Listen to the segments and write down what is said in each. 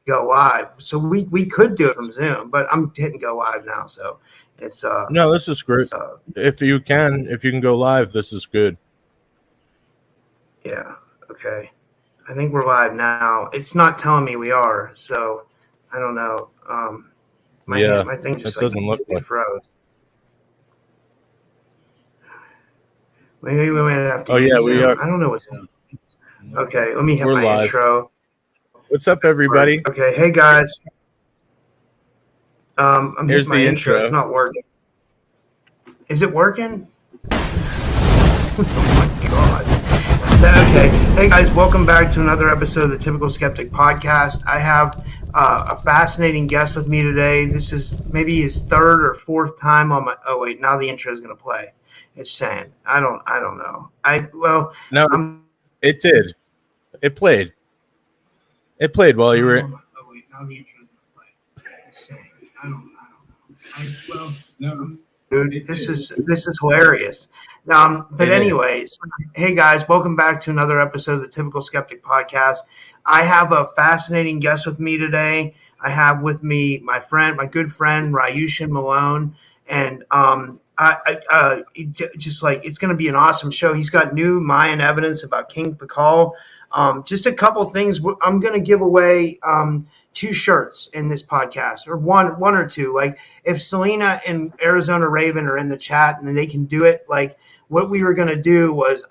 go live. So we could do it from Zoom, but I'm hitting go live now. So it's no, this is great. If you can go live, this is good. Yeah. Okay. I think we're live now. It's not telling me we are, so I don't know. My thing just doesn't look like froze. Maybe we might have to. We are. I don't know what's. Okay, let me hit We're my live. intro. What's up, everybody? Okay, hey guys. I'm Here's hitting my the intro. It's not working. Is it working? Oh my god. Okay, hey guys, welcome back to another episode of the Typical Skeptic podcast. I have a fascinating guest with me today. This is maybe his third or fourth time on my. Oh wait, now the intro is gonna play. It's saying I don't know. It did. It played. It played while you were. Oh wait, now the intro is gonna play. It's saying I don't know. Dude, this is hilarious. But anyways, hey guys, welcome back to another episode of the Typical Skeptic podcast. I have a fascinating guest with me today. I have with me my good friend Ryushin Malone, and it's going to be an awesome show. He's got new Mayan evidence about King Pakal. Just a couple things. I'm going to give away 2 shirts in this podcast, or one or two. Like if Selena and Arizona Raven are in the chat and they can do it, like what we were going to do was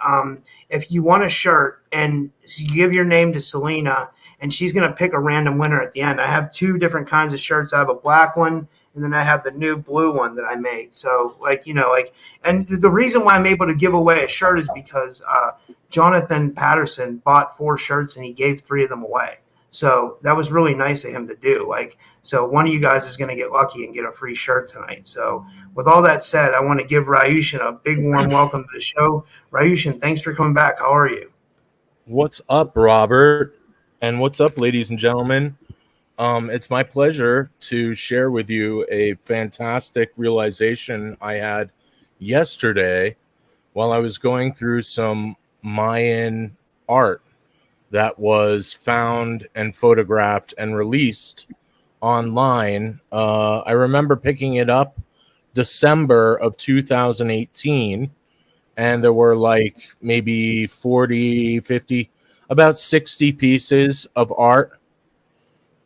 if you want a shirt and you give your name to Selena and she's going to pick a random winner at the end. I have 2 different kinds of shirts. I have a black one and then I have the new blue one that I made. So and the reason why I'm able to give away a shirt is because Jonathan Patterson bought 4 shirts and he gave 3 of them away. So that was really nice of him to do. So one of you guys is going to get lucky and get a free shirt tonight. So with all that said, I want to give Ryushin a big warm welcome to the show. Ryushin, thanks for coming back. How are you? What's up, Robert? And what's up, ladies and gentlemen? It's my pleasure to share with you a fantastic realization I had yesterday while I was going through some Mayan art that was found and photographed and released online. I remember picking it up December of 2018, and there were like maybe 40, 50, about 60 pieces of art.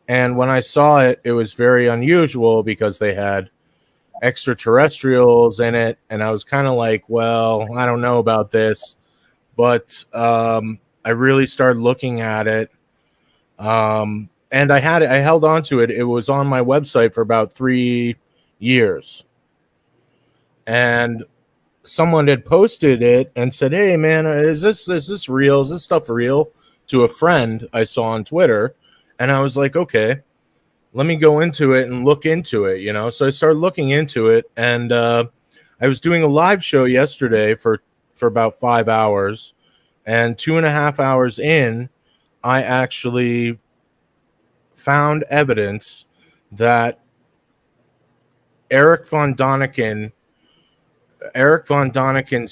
And when I saw it, it was very unusual because they had extraterrestrials in it. And I was kind of like, well, I don't know about this. But I really started looking at it. And I held on to it. It was on my website for about 3 years. And someone had posted it and said, hey, man, is this real? Is this stuff real? To a friend I saw on Twitter. And I was like, okay, let me go into it and look into it, So I started looking into it. And I was doing a live show yesterday for about 5 hours. And 2.5 hours in, I actually found evidence that Eric von Daniken's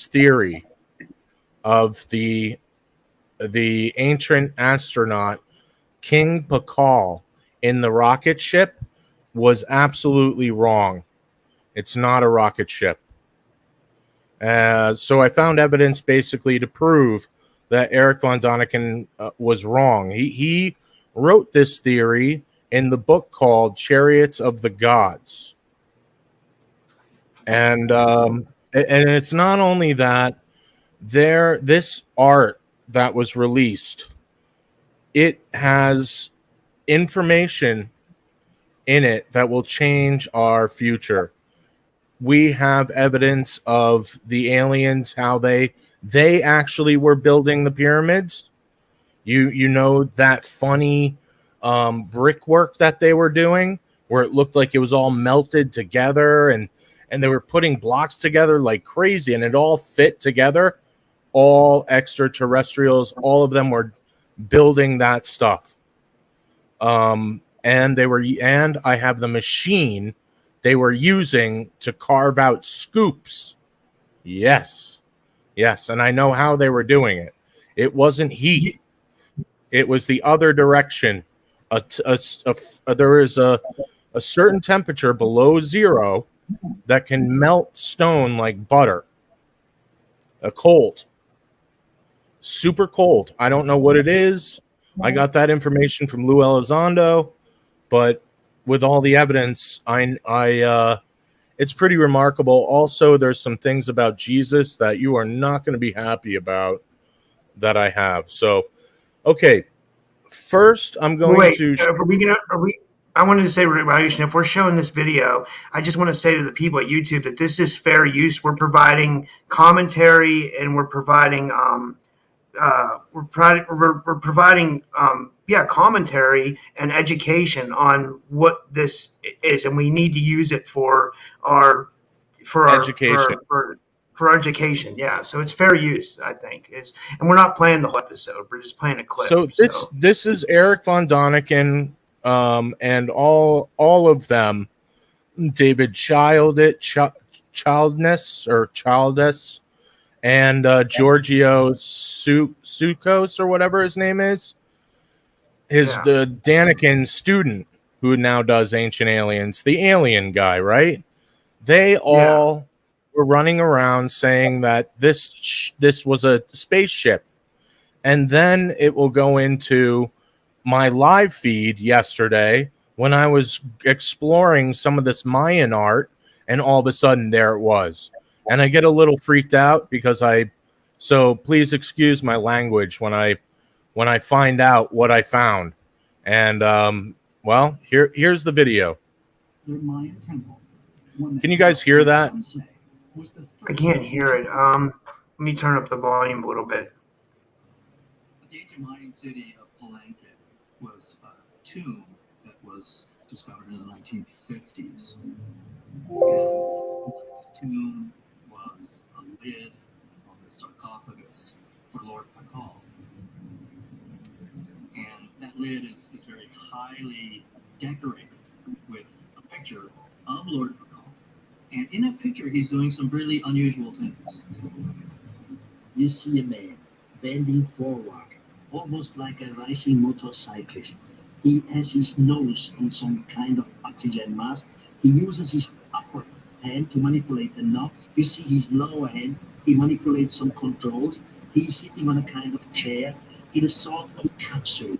theory of the ancient astronaut King Pakal in the rocket ship was absolutely wrong. It's not a rocket ship. So I found evidence basically to prove that Eric von Daniken was wrong. He wrote this theory in the book called Chariots of the Gods. And it's not only that, this art that was released, it has information in it that will change our future. We have evidence of the aliens, how they actually were building the pyramids. You know that funny brickwork that they were doing where it looked like it was all melted together and they were putting blocks together like crazy and it all fit together. All extraterrestrials, all of them were building that stuff. And I have the machine they were using to carve out scoops. Yes. And I know how they were doing it. It wasn't heat. It was the other direction There is a certain temperature below zero that can melt stone like butter. Cold, super cold. I don't know what it is. I got that information from Lou Elizondo, but with all the evidence, it's pretty remarkable. Also, there's some things about Jesus that you are not going to be happy about that I have. So, okay, first I'm going to. Are we gonna? Are we? I wanted to say, Ryushin, if we're showing this video, I just want to say to the people at YouTube that this is fair use. We're providing commentary and we're providing commentary and education on what this is, and we need to use it for our Education. For education. Yeah, so it's fair use, I think. And we're not playing the whole episode; we're just playing a clip. So this is Eric von Däniken, and all of them, David Childness, and Giorgio Sukos, or whatever his name is, the Däniken student who now does Ancient Aliens, the alien guy, right? They all were running around saying that this was a spaceship. And then it will go into my live feed yesterday when I was exploring some of this Mayan art, and all of a sudden there it was. And I get a little freaked out because so please excuse my language when I find out what I found. And well, here's the video. Can you guys hear that? I can't hear it. Let me turn up the volume a little bit. The ancient Mayan city of Palenque was a tomb that was discovered in the 1950s. And this tomb was a lid on the sarcophagus for Lord Pakal. And that lid is very highly decorated with a picture of Lord Pakal. And in that picture, he's doing some really unusual things. You see a man bending forward, almost like a rising motorcyclist. He has his nose on some kind of oxygen mask. He uses his upper hand to manipulate the knob. You see his lower hand. He manipulates some controls. He's sitting on a kind of chair in a sort of capsule.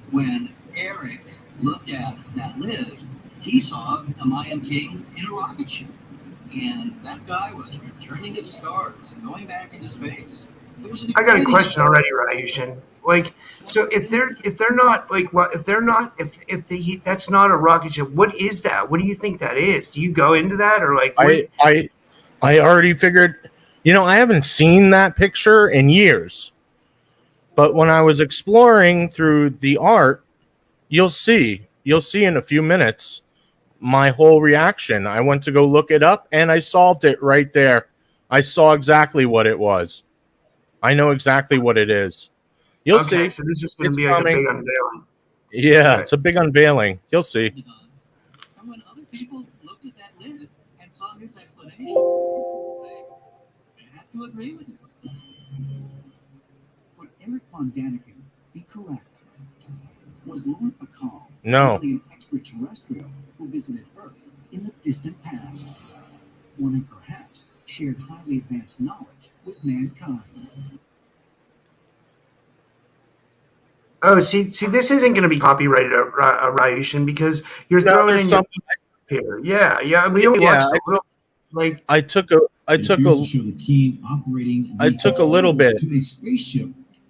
When Eric looked at that lid, he saw a Mayan king in a rocket ship. And that guy was returning to the stars, going back into space. I got a question already, Ryushin. Like, so if they're not like what if that's not a rocket ship, what is that? What do you think that is? Do you go into that, or like? I already figured. I haven't seen that picture in years, but when I was exploring through the art, you'll see in a few minutes my whole reaction. I went to go look it up, and I solved it right there. I saw exactly what it was. I know exactly what it is. You'll see. So this is going to be like a big unveiling. Yeah, it's a big unveiling. You'll see. And when other people looked at that lid and saw his explanation, they had to agree with him. Would Eric von Däniken be correct? Was Lord Pakal an extraterrestrial who visited Earth in the distant past? One that perhaps shared highly advanced knowledge with mankind. Oh, see, this isn't going to be copyrighted, Ryushin, because you're throwing in your here. Yeah. We only watched I took a little bit to a spaceship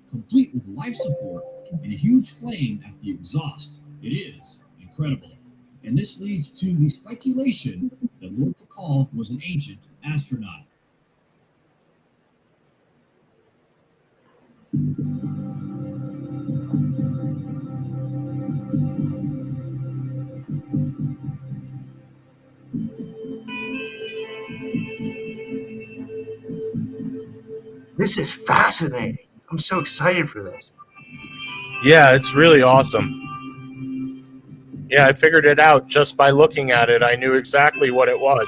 complete with life support and a huge flame at the exhaust. It is incredible. And this leads to the speculation that Lord Pakal was an ancient astronaut. This is fascinating. I'm so excited for this. Yeah, it's really awesome. Yeah, I figured it out just by looking at it. I knew exactly what it was.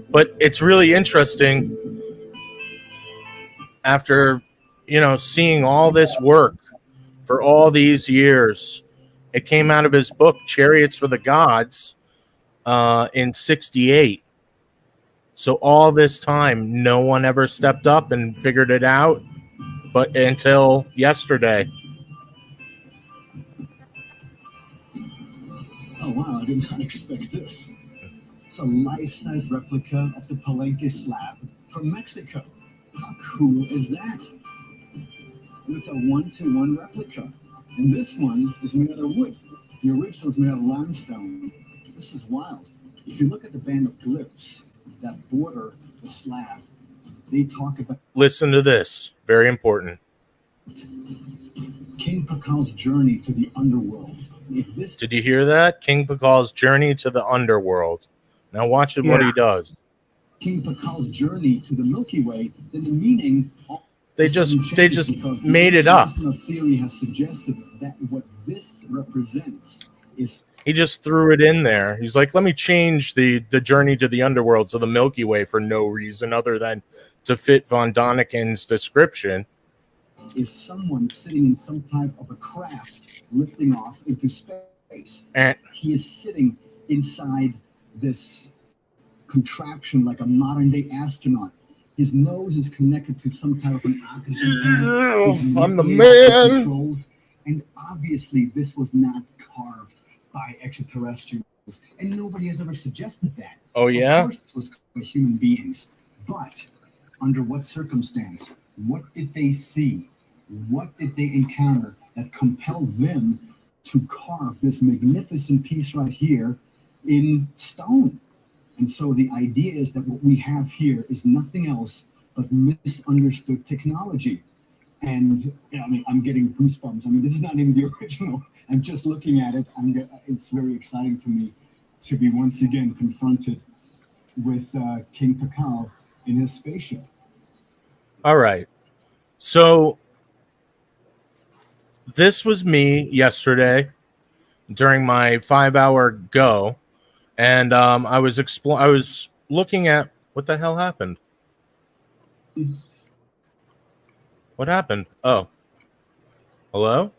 But it's really interesting after, seeing all this work for all these years. It came out of his book, Chariots for the Gods, in 1968. So all this time, no one ever stepped up and figured it out, but until yesterday. Oh, wow, I did not expect this. It's a life-size replica of the Palenque slab from Mexico. How cool is that? And it's a 1-to-1 replica. And this one is made out of wood. The original is made out of limestone. This is wild. If you look at the band of glyphs that border the slab, they talk about... Listen to this. Very important. King Pakal's journey to the underworld. Did you hear that? King Pakal's journey to the underworld. Now watch what he does. King Pakal's journey to the Milky Way, then the meaning... They just made it up. Theory has suggested that what this represents is... He just threw it in there. He's like, let me change the journey to the underworld to the Milky Way for no reason other than to fit Von Daniken's description. Is someone sitting in some type of a craft lifting off into space. And he is sitting inside this contraption like a modern day astronaut. His nose is connected to some type of an oxygen tank. I'm the man. Controls. And obviously this was not carved by extraterrestrials. And nobody has ever suggested that. Oh, yeah? Of course this was by human beings. But under what circumstance? What did they see? What did they encounter that compelled them to carve this magnificent piece right here in stone? And so the idea is that what we have here is nothing else but misunderstood technology. And I mean, I'm getting goosebumps. I mean, this is not even the original. I'm just looking at it. It's very exciting to me to be once again confronted with King Pakal in his spaceship. All right. So this was me yesterday during my 5-hour go. And I was looking at what the hell happened. What happened? Oh, hello.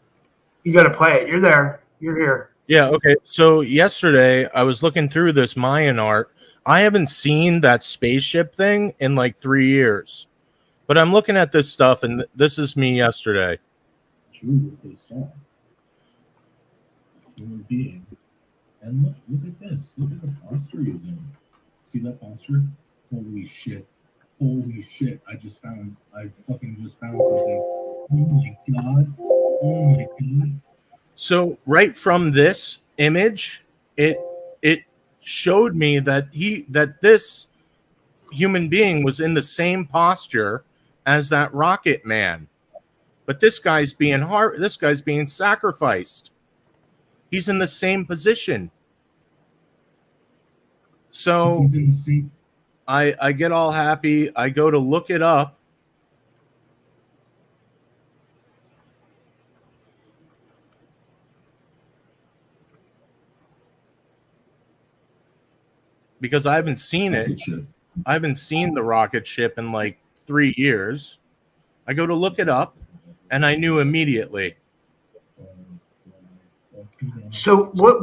You got to play it. You're there. You're here. Yeah. Okay. So yesterday I was looking through this Mayan art. I haven't seen that spaceship thing in like 3 years, but I'm looking at this stuff, and this is me yesterday. True, they saw human being. And look at this. Look at the posture he's in. See that posture? Holy shit. Holy shit. I fucking just found something. Oh my god. Oh my god. So right from this image, it showed me that this human being was in the same posture as that rocket man. But this guy's being sacrificed. He's in the same position. So I get all happy. I go to look it up. Because I haven't seen it. I haven't seen the rocket ship in like 3 years. I go to look it up, and I knew immediately. So what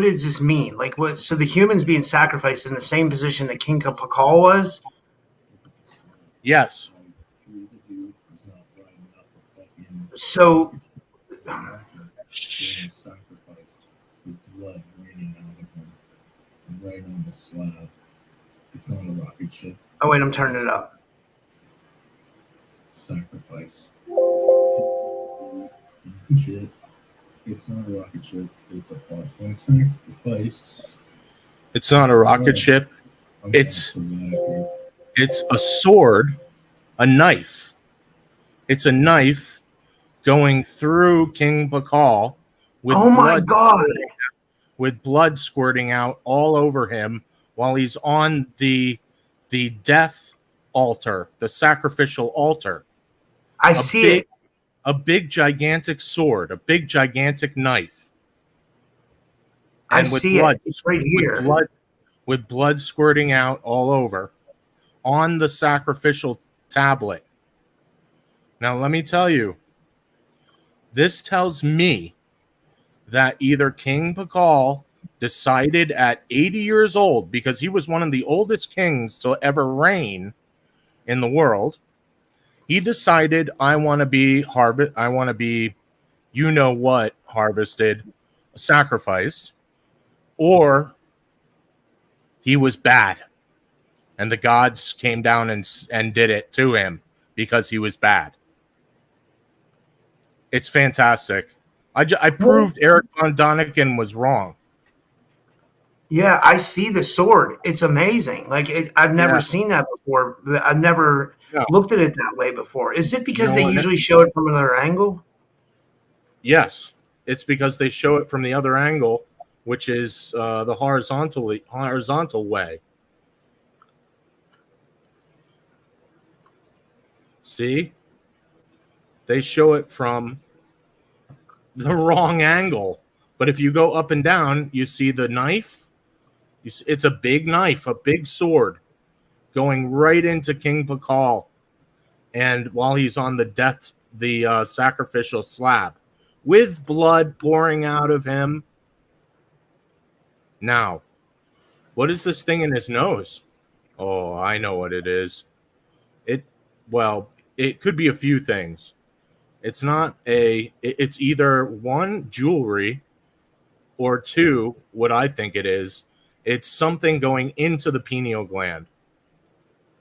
does this mean? Like what? So the humans being sacrificed in the same position that King Pakal was? Yes. So sacrificed with blood raining out of him right on the slab. It's not a rocket ship. Oh wait, I'm turning it up. Sacrifice. Shit. It's not a rocket ship. It's a fucking sacrifice. It's not a rocket ship. It's a sword, a knife. It's a knife going through King Pakal with with blood squirting out all over him while he's on the death altar, the sacrificial altar. I see it. A big, gigantic sword, a big, gigantic knife. And I see it. It's right here. With blood squirting out all over on the sacrificial tablet. Now, let me tell you, this tells me that either King Pakal decided at 80 years old, because he was one of the oldest kings to ever reign in the world, he decided, I want to be you know what, harvested, sacrificed, or he was bad and the gods came down and did it to him because he was bad. It's fantastic. I proved Eric von Däniken was wrong. Yeah, I see the sword. It's amazing. Like I've never seen that before. I've never looked at it that way before. Is it because they usually show it from another angle? Yes, it's because they show it from the other angle, which is the horizontal way. See? They show it from the wrong angle. But if you go up and down, you see the knife. It's a big knife, a big sword going right into King Pakal. And while he's on the sacrificial slab, with blood pouring out of him. Now, what is this thing in his nose? Oh, I know what it is. It could be a few things. It's either one, jewelry, or two, what I think it is, it's something going into the pineal gland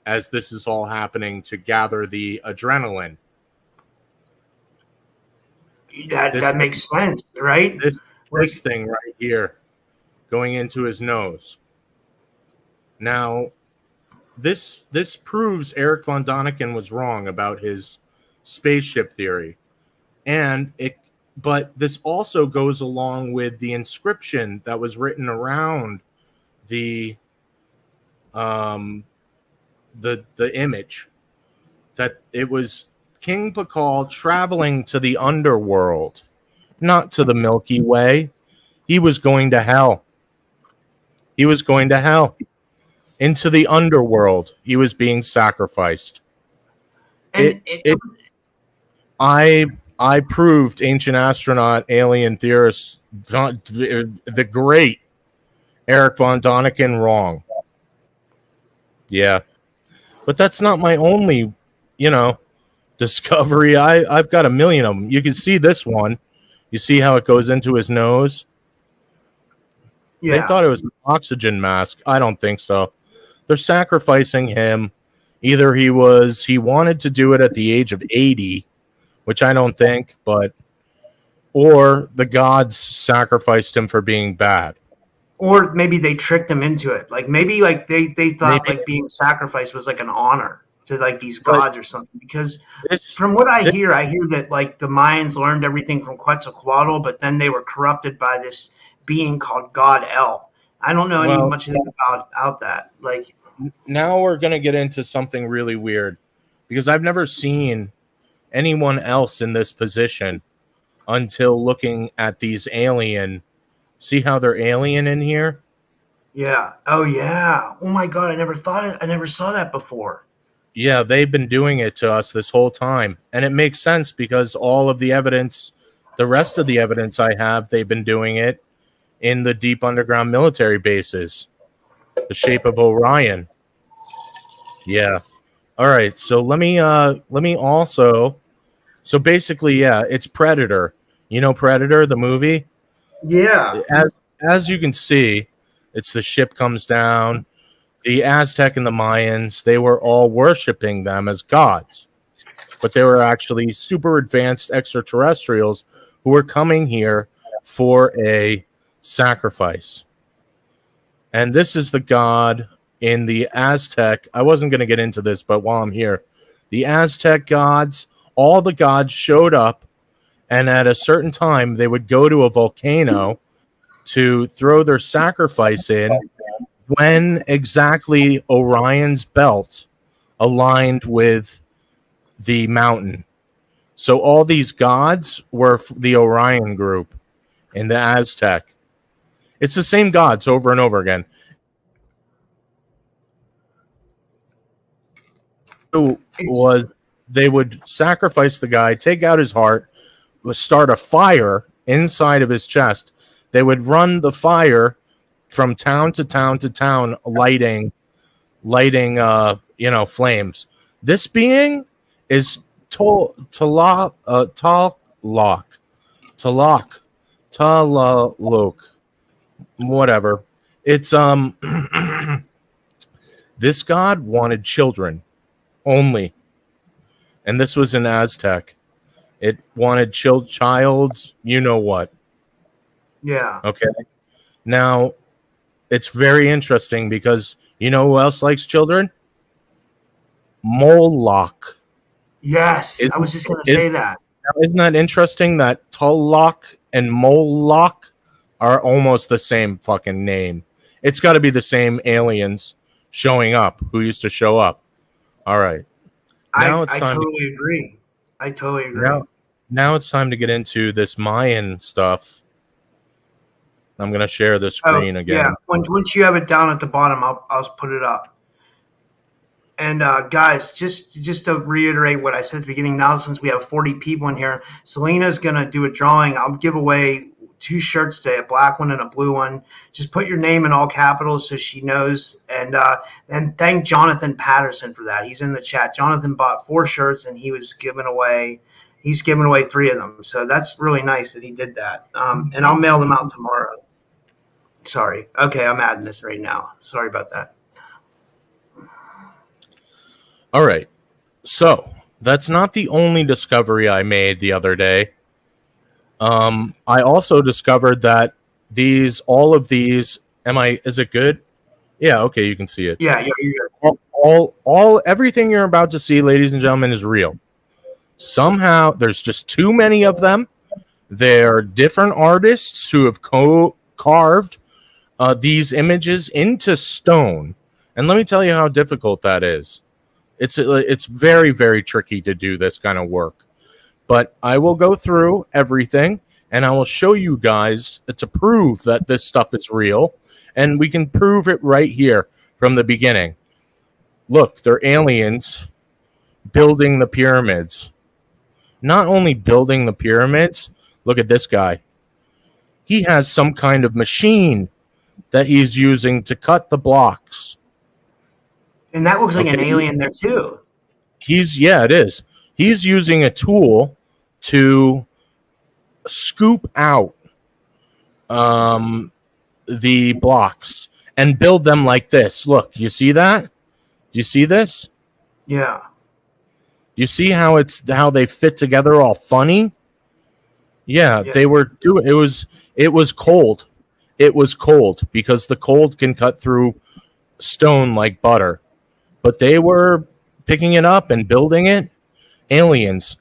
as this is all happening to gather the adrenaline. That makes sense, right? This thing right here going into his nose. Now, this proves Eric von Däniken was wrong about his spaceship theory. But this also goes along with the inscription that was written around the image, that it was King Pakal traveling to the underworld, not to the Milky Way. He was going to hell. He was going to hell. Into the underworld. He was being sacrificed. I proved ancient astronaut, alien theorist, the great Eric von Däniken wrong. Yeah. But that's not my only, discovery. I've got a million of them. You can see this one. You see how it goes into his nose? Yeah. They thought it was an oxygen mask. I don't think so. They're sacrificing him. Either he wanted to do it at the age of 80, which I don't think, or the gods sacrificed him for being bad. Or maybe they tricked him into it. Like maybe they thought like being sacrificed was like an honor to like these gods or something. Because from what I hear that like the Mayans learned everything from Quetzalcoatl, but then they were corrupted by this being called God El. I don't know much about that. Like now we're gonna get into something really weird because I've never seen anyone else in this position until looking at these alien. See how they're alien in here? Yeah. Oh yeah. Oh my God. I never saw that before. Yeah, they've been doing it to us this whole time. And it makes sense because all of the evidence, the rest of the evidence I have, they've been doing it in the deep underground military bases. The shape of Orion. Yeah. All right. So let me also. So basically, yeah, it's Predator. You know Predator, the movie? Yeah. As you can see, it's the ship comes down. The Aztec and the Mayans, they were all worshiping them as gods. But they were actually super advanced extraterrestrials who were coming here for a sacrifice. And this is the god in the Aztec. I wasn't going to get into this, but while I'm here, the Aztec gods, all the gods showed up, and at a certain time, they would go to a volcano to throw their sacrifice in when exactly Orion's belt aligned with the mountain. So all these gods were the Orion group in the Aztec. It's the same gods over and over again. Was they would sacrifice the guy, take out his heart, start a fire inside of his chest. They would run the fire from town to town to town, lighting flames. This being is Talok, whatever. It's this god wanted children only, and this was in Aztec. It wanted childs, you know what? Yeah. Okay. Now, it's very interesting because you know who else likes children? Moloch. Yes, I was just going to say that. Isn't that interesting that Tulloch and Moloch are almost the same fucking name? It's got to be the same aliens showing up who used to show up. All right. Now I totally agree. I totally agree. Now it's time to get into this Mayan stuff. I'm going to share the screen again. Yeah, once you have it down at the bottom, I'll put it up. And guys, just to reiterate what I said at the beginning, now since we have 40 people in here, Selena's going to do a drawing. I'll give away 2 shirts today, a black one and a blue one. Just put your name in all capitals so she knows. And thank Jonathan Patterson for that. He's in the chat. Jonathan bought 4 shirts and he's giving away 3 of them. So that's really nice that he did that. And I'll mail them out tomorrow. Sorry. Okay, I'm adding this right now. Sorry about that. All right. So that's not the only discovery I made the other day. I also discovered that all of these, is it good? Yeah, okay, you can see it. Yeah, you're good. Everything you're about to see, ladies and gentlemen, is real. Somehow, there's just too many of them. They're different artists who have carved these images into stone. And let me tell you how difficult that is. It's very, very tricky to do this kind of work. But I will go through everything, and I will show you guys to prove that this stuff is real. And we can prove it right here from the beginning. Look, they're aliens building the pyramids. Not only building the pyramids, look at this guy. He has some kind of machine that he's using to cut the blocks. And that looks like an alien there too. It is. He's using a tool to scoop out the blocks and build them like this. Look, you see that? Do you see this? Yeah. You see how they fit together all funny? Yeah. They were doing it was cold. It was cold because the cold can cut through stone like butter. But they were picking it up and building it. Aliens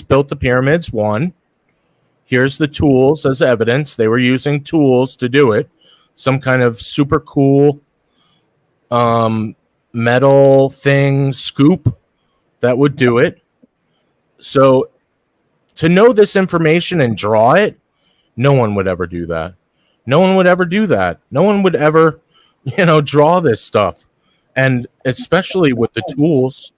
built the pyramids. 1. Here's the tools as evidence. They were using tools to do it. Some kind of super cool metal thing, scoop that would do it. So to know this information and draw it, no one would ever do that. No one would ever do that. No one would ever, draw this stuff. And especially with the tools.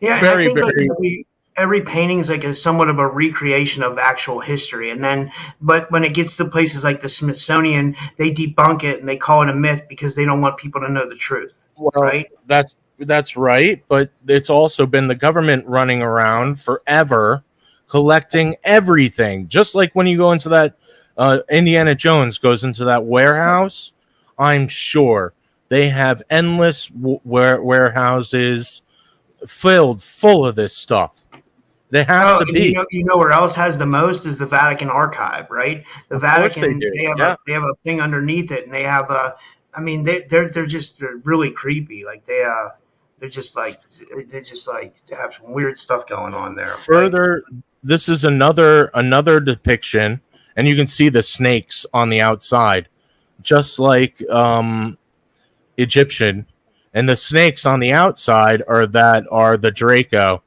Yeah, I think every painting is like somewhat of a recreation of actual history. But when it gets to places like the Smithsonian, they debunk it and they call it a myth because they don't want people to know the truth. Well, right? That's right. But it's also been the government running around forever collecting everything. Just like when you go into that, Indiana Jones goes into that warehouse, I'm sure they have endless warehouses filled full of this stuff. They have to be. You know where else has the most is the Vatican archive, right? The Vatican, they have a thing underneath it, and they have a. I mean, they're really creepy. Like they just have some weird stuff going on there. Further, this is another depiction, and you can see the snakes on the outside, just like Egyptian, and the snakes on the outside are the Draco.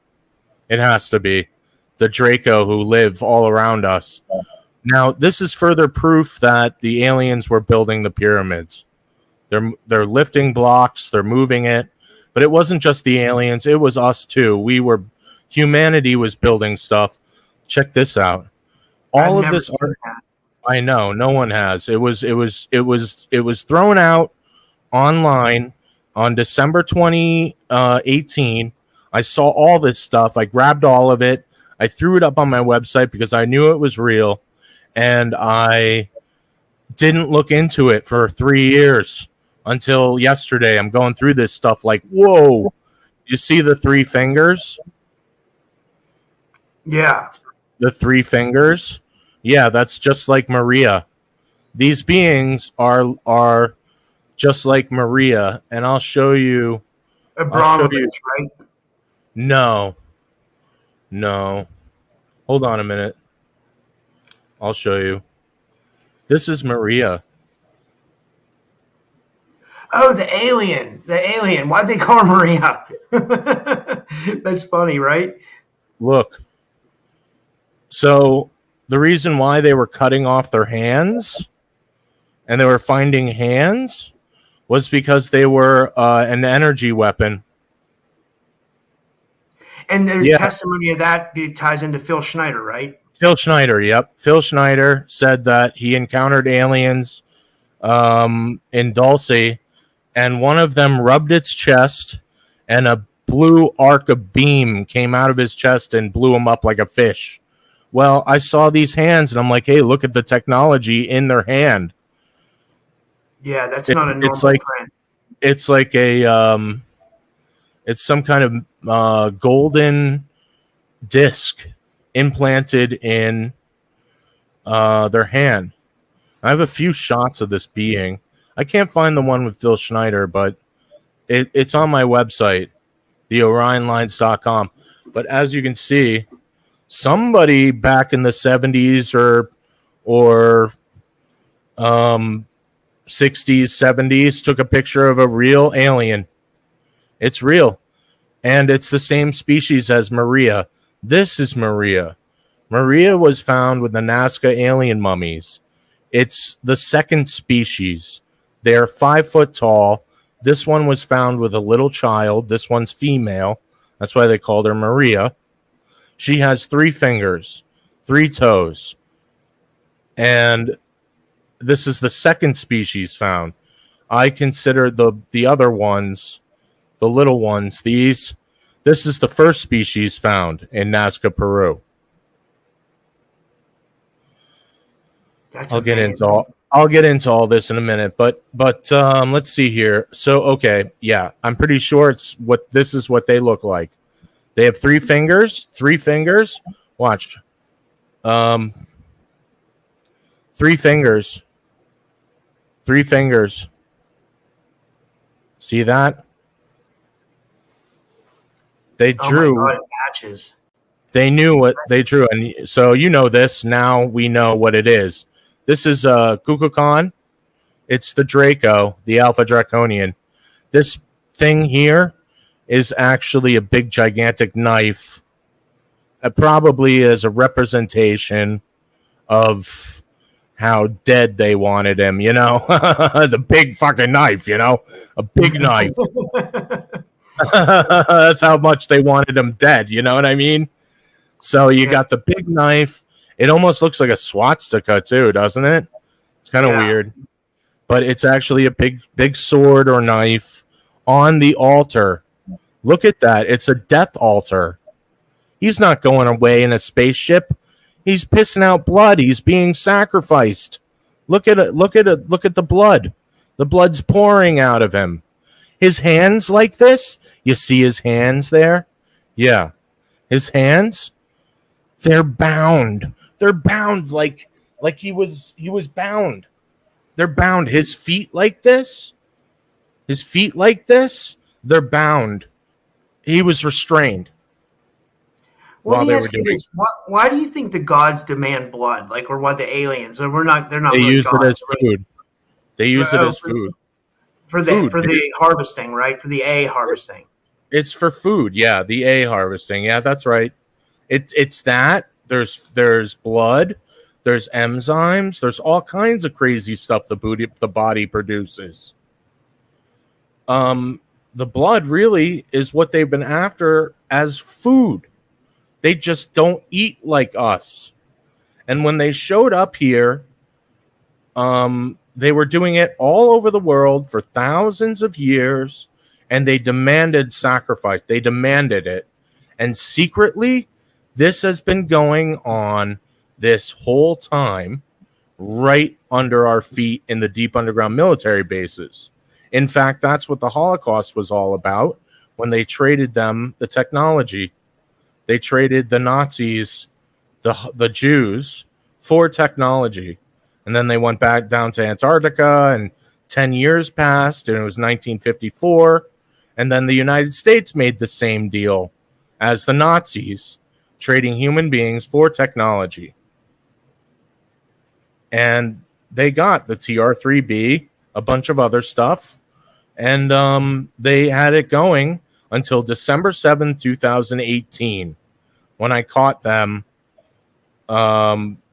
It has to be the Draco who live all around us. Now, this is further proof that the aliens were building the pyramids. They're lifting blocks, they're moving it, But it wasn't just the aliens, it was us too. Humanity was building stuff. Check this out. All I've of never this seen art, that. I know, no one has. It was thrown out online on December 2018. I saw all this stuff. I grabbed all of it. I threw it up on my website because I knew it was real, and I didn't look into it for 3 years until yesterday. I'm going through this stuff like, whoa, you see the three fingers? Yeah. The three fingers? Yeah, that's just like Maria. These beings are just like Maria, and I'll show you. Abramovich, right? No. Hold on a minute. I'll show you. This is Maria. Oh, the alien. Why'd they call her Maria? That's funny, right? Look. So the reason why they were cutting off their hands and they were finding hands was because they were an energy weapon. And there's testimony of that ties into Phil Schneider, right? Phil Schneider, yep. Phil Schneider said that he encountered aliens in Dulce, and one of them rubbed its chest, and a blue arc of beam came out of his chest and blew him up like a fish. Well, I saw these hands, and I'm like, hey, look at the technology in their hand. Yeah, that's not a normal print. It's like a it's some kind of golden disc implanted in their hand. I have a few shots of this being. I can't find the one with Phil Schneider, but it's on my website, theorionlines.com. But as you can see, somebody back in the 70s or 60s, 70s took a picture of a real alien. It's real. And it's the same species as Maria. This is Maria. Maria was found with the Nazca alien mummies. It's the second species. They're 5 foot tall. This one was found with a little child. This one's female. That's why they called her Maria. She has 3 fingers, 3 toes. And this is the second species found. I consider the other ones, the little ones, this is the first species found in Nazca, Peru. I'll get into all this in a minute, but let's see here. So okay, yeah, I'm pretty sure this is what they look like. They have 3 fingers. Watch. 3 fingers. 3 fingers. See that? They drew. Oh my God, it matches. They knew what they drew, and so you know this. Now we know what it is. This is Kukulkan. It's the Draco, the Alpha Draconian. This thing here is actually a big, gigantic knife. Probably as a representation of how dead they wanted him, you know? The big fucking knife, you know? A big knife. That's how much they wanted him dead, you know what I mean? So you got the big knife. It almost looks like a swastika too, doesn't it? It's kind of weird. But it's actually a big sword or knife on the altar. Look at that. It's a death altar. He's not going away in a spaceship. He's pissing out blood. He's being sacrificed. Look at it. Look at it. Look at the blood. The blood's pouring out of him. His hands like this. You see his hands there? Yeah. His hands, they're bound. They're bound like he was bound. They're bound. His feet like this. His feet like this. They're bound. He was restrained. Well, let me ask you this: why do you think the gods demand blood? Like, or why the aliens? Or they're not. They really use gods, it as food. They use it as food. For the harvesting, right? For the A harvesting. It's for food, yeah. The A harvesting, yeah, that's right. It's that. There's blood. There's enzymes. There's all kinds of crazy stuff the body produces. the blood really is what they've been after as food. They just don't eat like us. And when they showed up here, they were doing it all over the world for thousands of years, and they demanded sacrifice. They demanded it. And secretly, this has been going on this whole time right under our feet in the deep underground military bases. In fact, that's what the Holocaust was all about when they traded them the technology. They traded the Nazis, the Jews, for technology. And then they went back down to Antarctica, and 10 years passed, and it was 1954. And then the United States made the same deal as the Nazis, trading human beings for technology. And they got the TR-3B, a bunch of other stuff, and they had it going until December 7th, 2018, when I caught them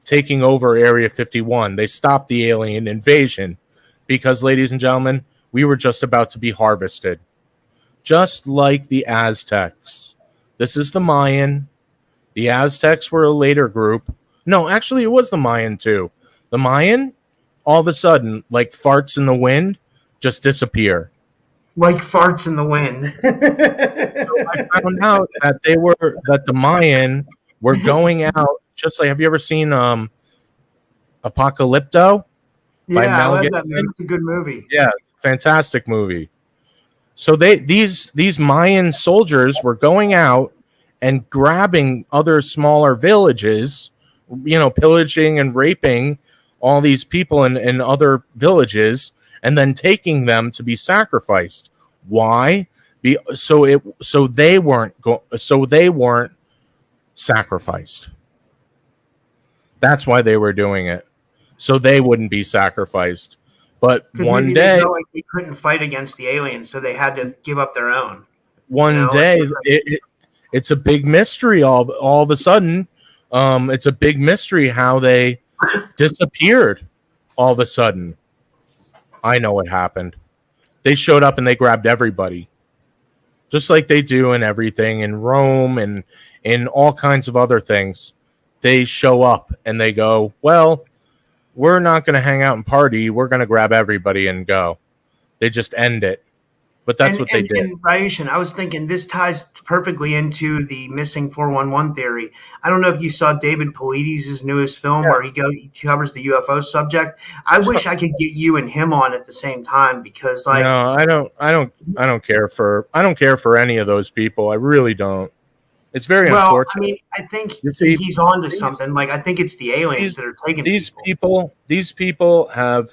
taking over Area 51. They stopped the alien invasion because, ladies and gentlemen, we were just about to be harvested. Just like the Aztecs. This is the Mayan. The Aztecs were a later group. No, actually, it was the Mayan, too. The Mayan, all of a sudden, like farts in the wind, just disappear. Like farts in the wind. So I found out that the Mayan were going out, just like, have you ever seen Apocalypto? Yeah, I love Gibson? that movie. It's a good movie. Yeah, fantastic movie. So these Mayan soldiers were going out and grabbing other smaller villages, pillaging and raping all these people in other villages, and then taking them to be sacrificed. Why? So they weren't sacrificed. That's why they were doing it, so they wouldn't be sacrificed. But one day, they couldn't fight against the aliens, so they had to give up their own. One day, it's a big mystery. All of a sudden, it's a big mystery how they disappeared. All of a sudden, I know what happened. They showed up and they grabbed everybody, just like they do in everything in Rome and in all kinds of other things. They show up and they go, well, we're not going to hang out and party. We're going to grab everybody and go. They just end it. But that's what they did. And Ryushin, I was thinking this ties perfectly into the missing 411 theory. I don't know if you saw David Paulides' newest film where he covers the UFO subject. I wish I could get you and him on at the same time because, like, no, I don't care for any of those people. I really don't. It's very unfortunate. I mean, I think he's on to something. Like, I think it's the aliens that are taking these people. These people have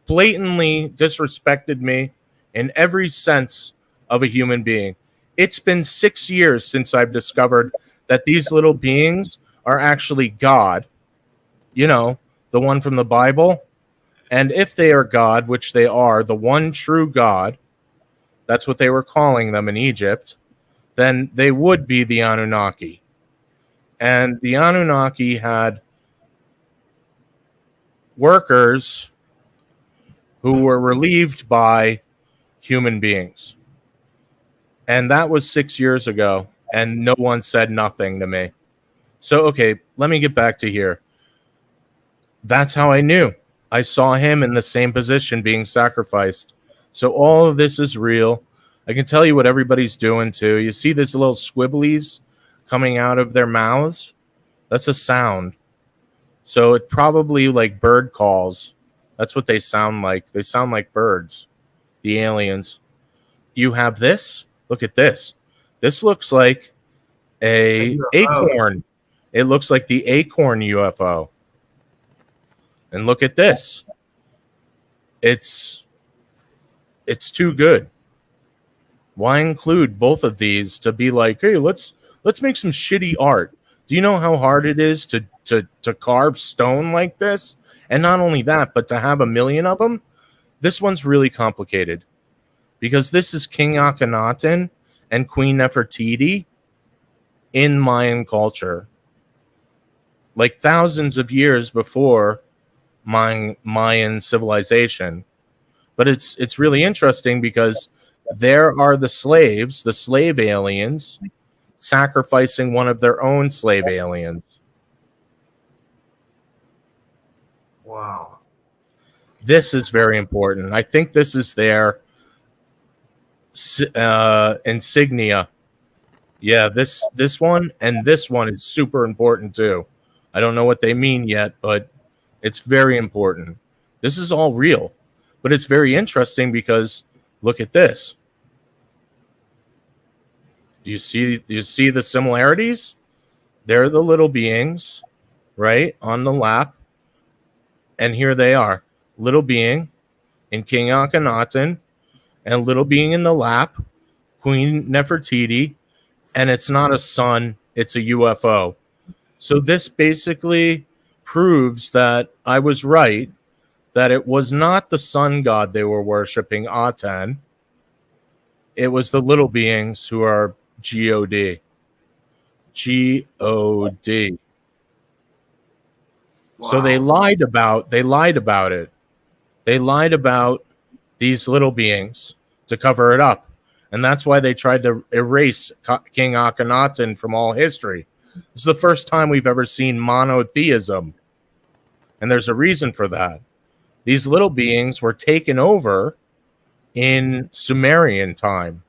blatantly disrespected me in every sense of a human being. It's been 6 years since I've discovered that these little beings are actually God. The one from the Bible. And if they are God, which they are, the one true God, that's what they were calling them in Egypt, then they would be the Anunnaki. And the Anunnaki had workers who were relieved by human beings. And that was 6 years ago, and no one said nothing to me. So, okay, let me get back to here. That's how I knew. I saw him in the same position being sacrificed. So all of this is real. I can tell you what everybody's doing too. You see these little squibblies coming out of their mouths? That's a sound. So it's probably like bird calls. That's what they sound like. They sound like birds, the aliens. You have this. Look at this. This looks like a acorn. It looks like the acorn UFO. And look at this. It's too good. Why include both of these to be like, hey, let's make some shitty art? Do you know how hard it is to carve stone like this? And not only that, but to have 1 million of them? This one's really complicated because this is King Akhenaten and Queen Nefertiti in Mayan culture, like thousands of years before Mayan civilization. But it's really interesting because there are the slave aliens, sacrificing one of their own slave aliens. Wow. This is very important. I think this is their insignia. Yeah, this one and this one is super important too. I don't know what they mean yet, but it's very important. This is all real, but it's very interesting because look at this. Do you see the similarities? They're the little beings, right, on the lap, and here they are, little being in King Akhenaten, and little being in the lap, Queen Nefertiti, and it's not a sun, it's a UFO. So this basically proves that I was right, that it was not the sun god they were worshiping, Aten. It was the little beings who are God. God. Wow. So they lied about it. They lied about these little beings to cover it up. And that's why they tried to erase King Akhenaten from all history. This is the first time we've ever seen monotheism. And there's a reason for that. These little beings were taken over in Sumerian time.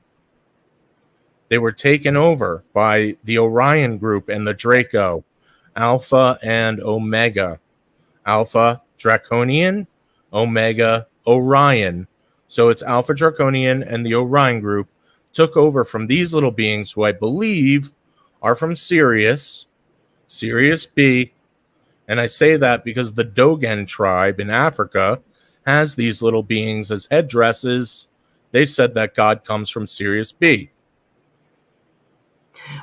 They were taken over by the Orion group and the Draco, Alpha and Omega. Alpha Draconian, Omega Orion. So it's Alpha Draconian and the Orion group took over from these little beings who I believe are from Sirius B. And I say that because the Dogon tribe in Africa has these little beings as headdresses. They said that God comes from Sirius B.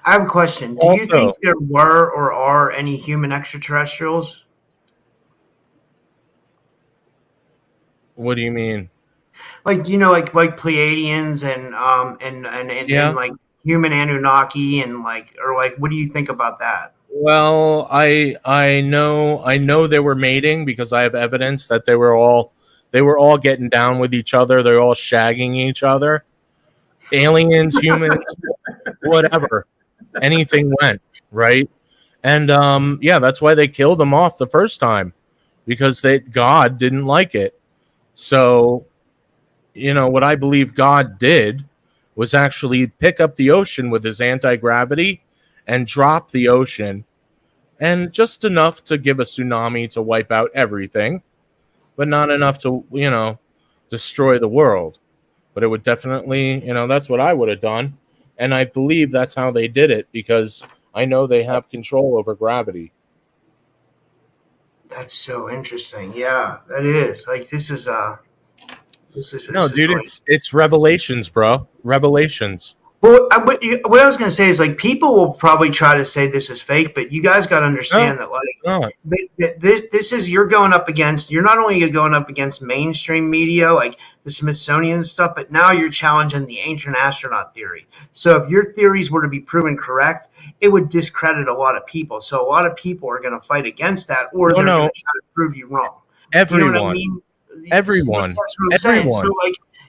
I have a question. Do you think there were or are any human extraterrestrials? What do you mean? Like, you know, like Pleiadians and like human Anunnaki and like, or like, what do you think about that? Well, I know they were mating because I have evidence that they were all getting down with each other. They're all shagging each other. Aliens, humans, whatever. Anything went, right? And that's why they killed them off the first time, because God didn't like it. So, you know, what I believe God did was actually pick up the ocean with his anti-gravity and drop the ocean, and just enough to give a tsunami to wipe out everything, but not enough to, you know, destroy the world. But it would definitely, you know, that's what I would have done. And I believe that's how they did it, because I know they have control over gravity. That's so interesting. Yeah, that is. Like, this is No, dude, it's Revelations, bro. Revelations. Well, what I was going to say is, like, people will probably try to say this is fake, but you guys got to understand that, like, this is, you're not only going up against mainstream media, like the Smithsonian and stuff, but now you're challenging the ancient astronaut theory. So if your theories were to be proven correct, it would discredit a lot of people. So a lot of people are going to fight against that, or they're going to try to prove you wrong. Everyone. You know what I mean? Everyone. That's what I'm saying.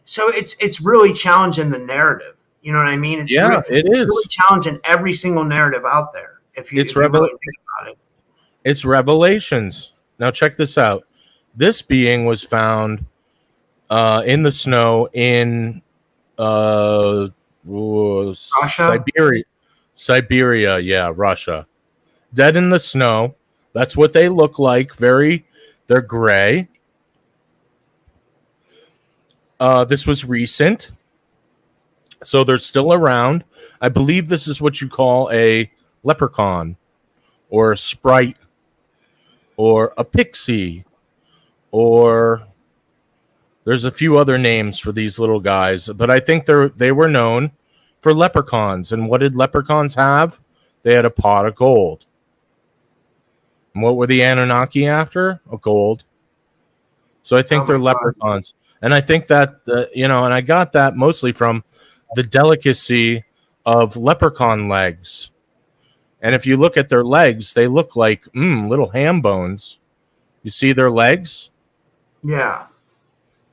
So it's really challenging the narrative. You know what I mean? It is really challenging every single narrative out there. If you really think about it, it's Revelations. Now check this out. This being was found in the snow in Siberia, yeah, Russia. Dead in the snow. That's what they look like. They're gray. This was recent. So they're still around. I believe this is what you call a leprechaun or a sprite or a pixie, or there's a few other names for these little guys, but I think they were known for leprechauns. And what did leprechauns have? They had a pot of gold. And what were the Anunnaki after? A gold. So I think they're leprechauns. And I think that, and I got that mostly from the delicacy of leprechaun legs. And if you look at their legs, they look like little ham bones. You see their legs? Yeah.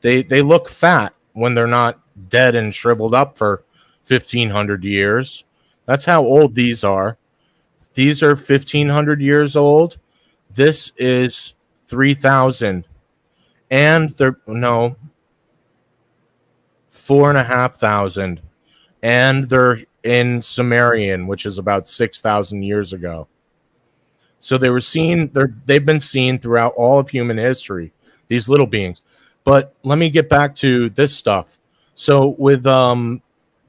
They look fat. when they're not dead and shriveled up for 1,500 years. That's how old these are. These are 1,500 years old. This is 3,000. And they're, no, 4,500. And they're in Sumerian, which is about 6,000 years ago. So they were seen, they've been seen throughout all of human history, these little beings. But let me get back to this stuff. So with the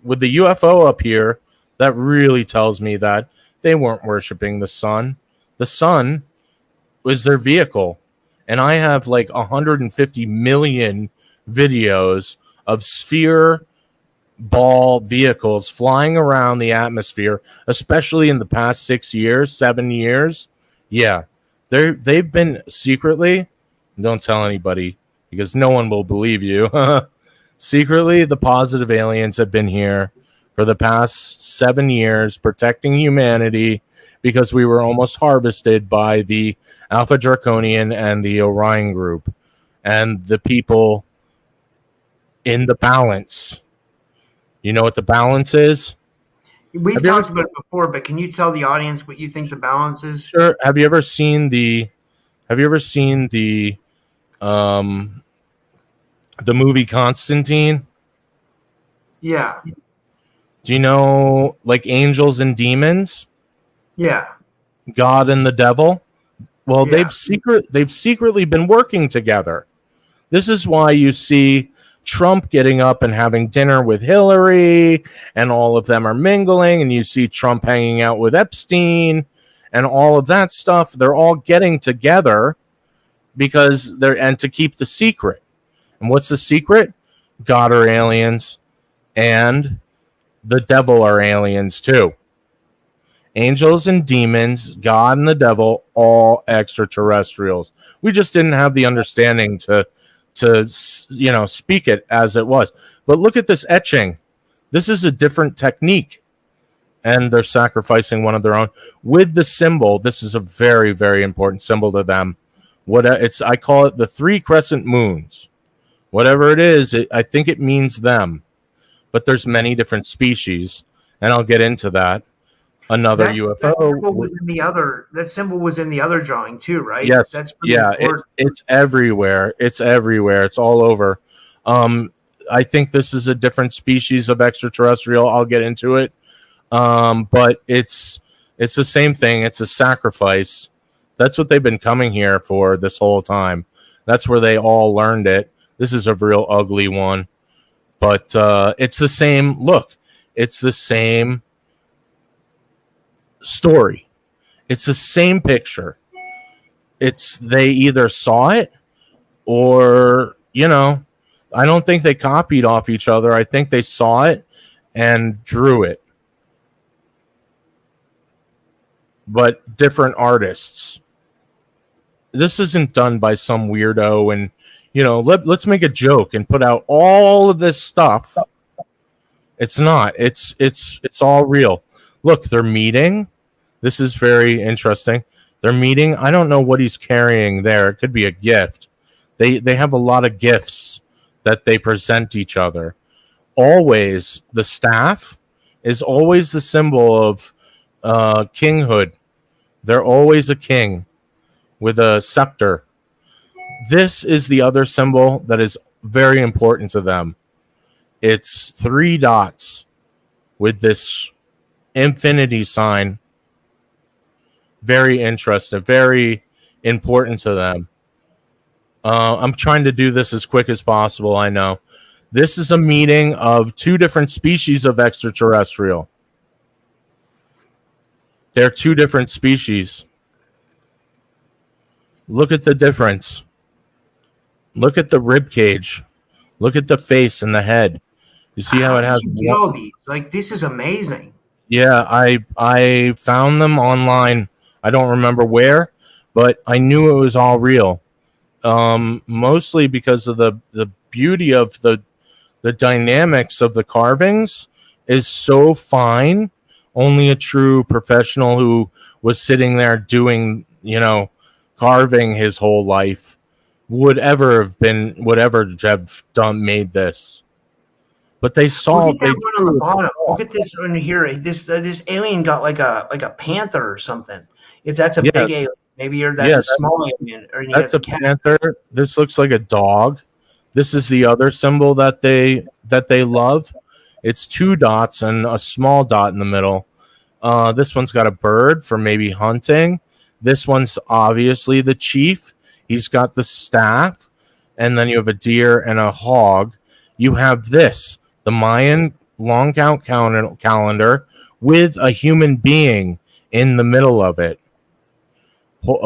UFO up here, that really tells me that they weren't worshiping the sun. The sun was their vehicle. And I have like 150 million videos of sphere ball vehicles flying around the atmosphere, especially in the past 7 years. Yeah, they've been secretly, don't tell anybody because no one will believe you. Secretly, the positive aliens have been here for the past 7 years protecting humanity because we were almost harvested by the Alpha Draconian and the Orion group and the people in the balance. You know what the balance is? We've talked about it before, but can you tell the audience what you think the balance is? Sure. Have you ever seen the movie Constantine? Yeah. Do you know like angels and demons? Yeah. God and the devil? Well, Yeah. they've secretly been working together. This is why you see Trump getting up and having dinner with Hillary, and all of them are mingling, and you see Trump hanging out with Epstein and all of that stuff. They're all getting together because and to keep the secret. And what's the secret? God are aliens and the devil are aliens too. Angels and demons, God and the devil, all extraterrestrials. We just didn't have the understanding to speak it as it was. But look at this etching. This is a different technique. And they're sacrificing one of their own with the symbol. This is a very, very important symbol to them. I call it the 3 crescent moons. Whatever it is, I think it means them. But there's many different species, and I'll get into that. Another UFO. That symbol was in the other drawing too, right? Yes. That's it's everywhere. It's everywhere. It's all over. I think this is a different species of extraterrestrial. I'll get into it. But it's the same thing. It's a sacrifice. That's what they've been coming here for this whole time. That's where they all learned it. This is a real ugly one. But it's the same look. It's the same story. It's the same picture. They either saw it or, I don't think they copied off each other. I think they saw it and drew it. But different artists. This isn't done by some weirdo and, let's make a joke and put out all of this stuff. It's not. It's all real. Look, they're meeting. This is very interesting. They're meeting. I don't know what he's carrying there. It could be a gift. They have a lot of gifts that they present each other. Always, the staff is always the symbol of kinghood. They're always a king with a scepter. This is the other symbol that is very important to them. It's 3 dots with this infinity sign. Very interesting, very important to them. I'm trying to do this as quick as possible, I know. This is a meeting of 2 different species of extraterrestrial. They're 2 different species. Look at the difference. Look at the rib cage. Look at the face and the head. You see how it has all these? Like, this is amazing. Yeah, I found them online. I don't remember where, but I knew it was all real. Mostly because of the beauty of the dynamics of the carvings is so fine. Only a true professional who was sitting there doing, carving his whole life would ever have made this. but they saw. Look at that one on the bottom. Look at this one here. This alien got like a panther or something. If that's a big alien, maybe that's a small alien. Or that's a panther. This looks like a dog. This is the other symbol that they love. It's 2 dots and a small dot in the middle. This one's got a bird for maybe hunting. This one's obviously the chief. He's got the staff. And then you have a deer and a hog. You have this, the Mayan long count calendar with a human being in the middle of it,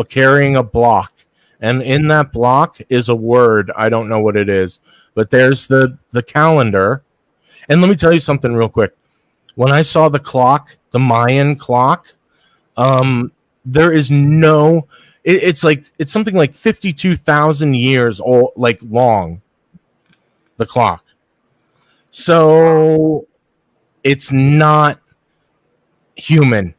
carrying a block. And in that block is a word. I don't know what it is, but there's the calendar. And let me tell you something real quick. When I saw the clock, the Mayan clock, there is no... It's something like 52,000 years old, like long, the clock. So it's not human.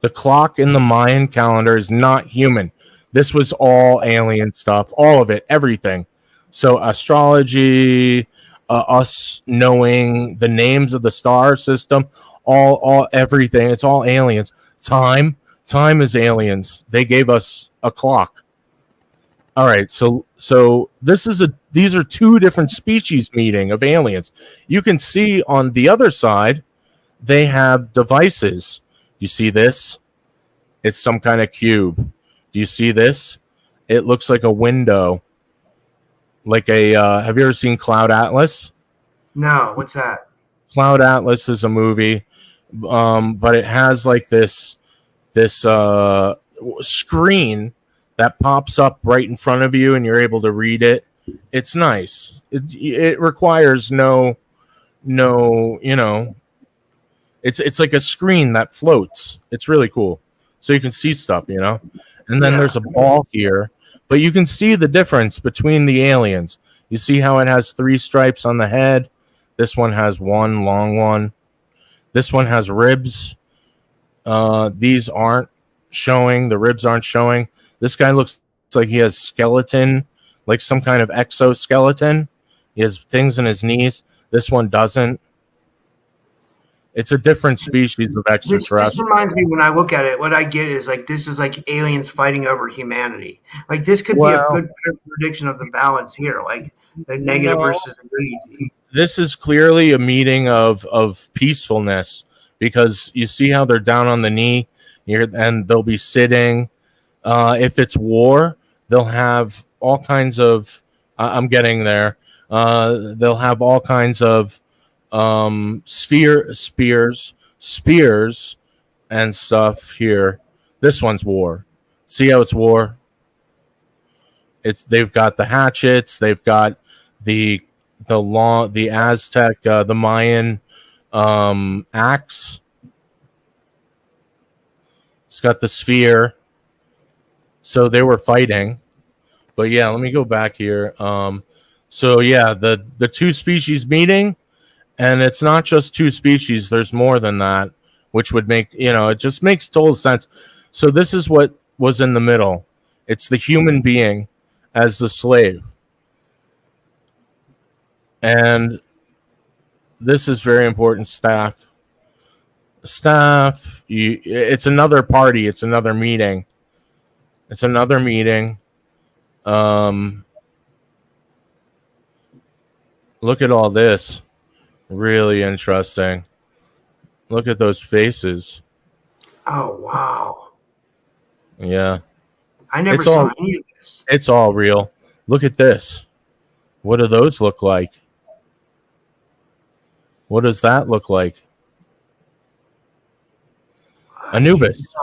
The clock in the Mayan calendar is not human. This was all alien stuff, all of it, everything. So astrology, us knowing the names of the star system, all everything. It's all aliens. Time is aliens. They gave us a clock. All right, so these are 2 different species meeting of aliens. You can see on the other side, they have devices. You see this? It's some kind of cube. Do you see this? It looks like a window. Like a have you ever seen Cloud Atlas? No, what's that? Cloud Atlas is a movie, but it has like this screen that pops up right in front of you and you're able to read it. It's nice. It requires no, it's like a screen that floats. It's really cool. So you can see stuff, and then there's a ball here, but you can see the difference between the aliens. You see how it has 3 stripes on the head. This one has 1 long one. This one has ribs. These aren't showing. The ribs aren't showing. This guy looks like he has skeleton, like some kind of exoskeleton. He has things in his knees. This one doesn't. It's a different species of extraterrestrial. This reminds me, when I look at it, what I get is like this is like aliens fighting over humanity. Like this could be a good prediction of the balance here, like the negative versus the good. This is clearly a meeting of peacefulness, because you see how they're down on the knee and they'll be sitting. If it's war, they'll have all kinds of I'm getting there. They'll have all kinds of spears and stuff here. This one's war. See how it's war? They've got the hatchets, they've got the Aztec, the Mayan axe. It's got the sphere. So they were fighting. But yeah, let me go back here. So yeah, the 2 species meeting, and it's not just 2 species, there's more than that, which would make, it just makes total sense. So this is what was in the middle. It's the human being as the slave. And this is very important. Staff. It's another party. It's another meeting. Look at all this. Really interesting. Look at those faces. Oh, wow. Yeah. I never saw any of this. It's all real. Look at this. What do those look like? What does that look like? Anubis.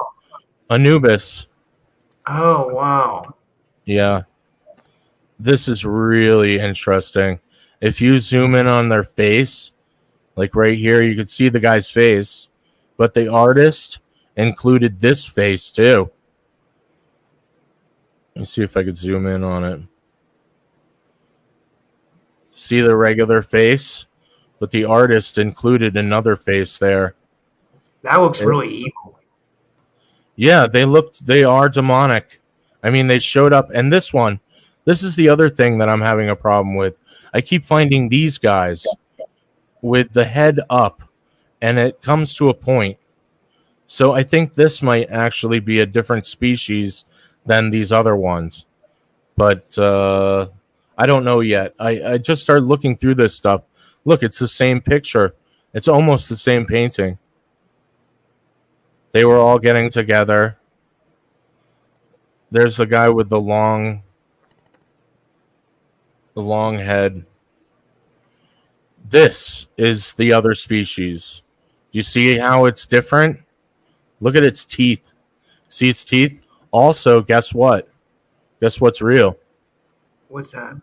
Oh, wow. Yeah. This is really interesting. If you zoom in on their face, like right here, you can see the guy's face, but the artist included this face too. Let me see if I could zoom in on it. See the regular face, but the artist included another face there. That looks really evil. Yeah, they are demonic. I mean, they showed up, and this is the other thing that I'm having a problem with. I keep finding these guys with the head up, and it comes to a point. So I think this might actually be a different species than these other ones. But I don't know yet. I just started looking through this stuff. Look, it's the same picture. It's almost the same painting. They were all getting together. There's the guy with the long head. This is the other species. Do you see how it's different? Look at its teeth. See its teeth? Also, guess what? Guess what's real? What's that?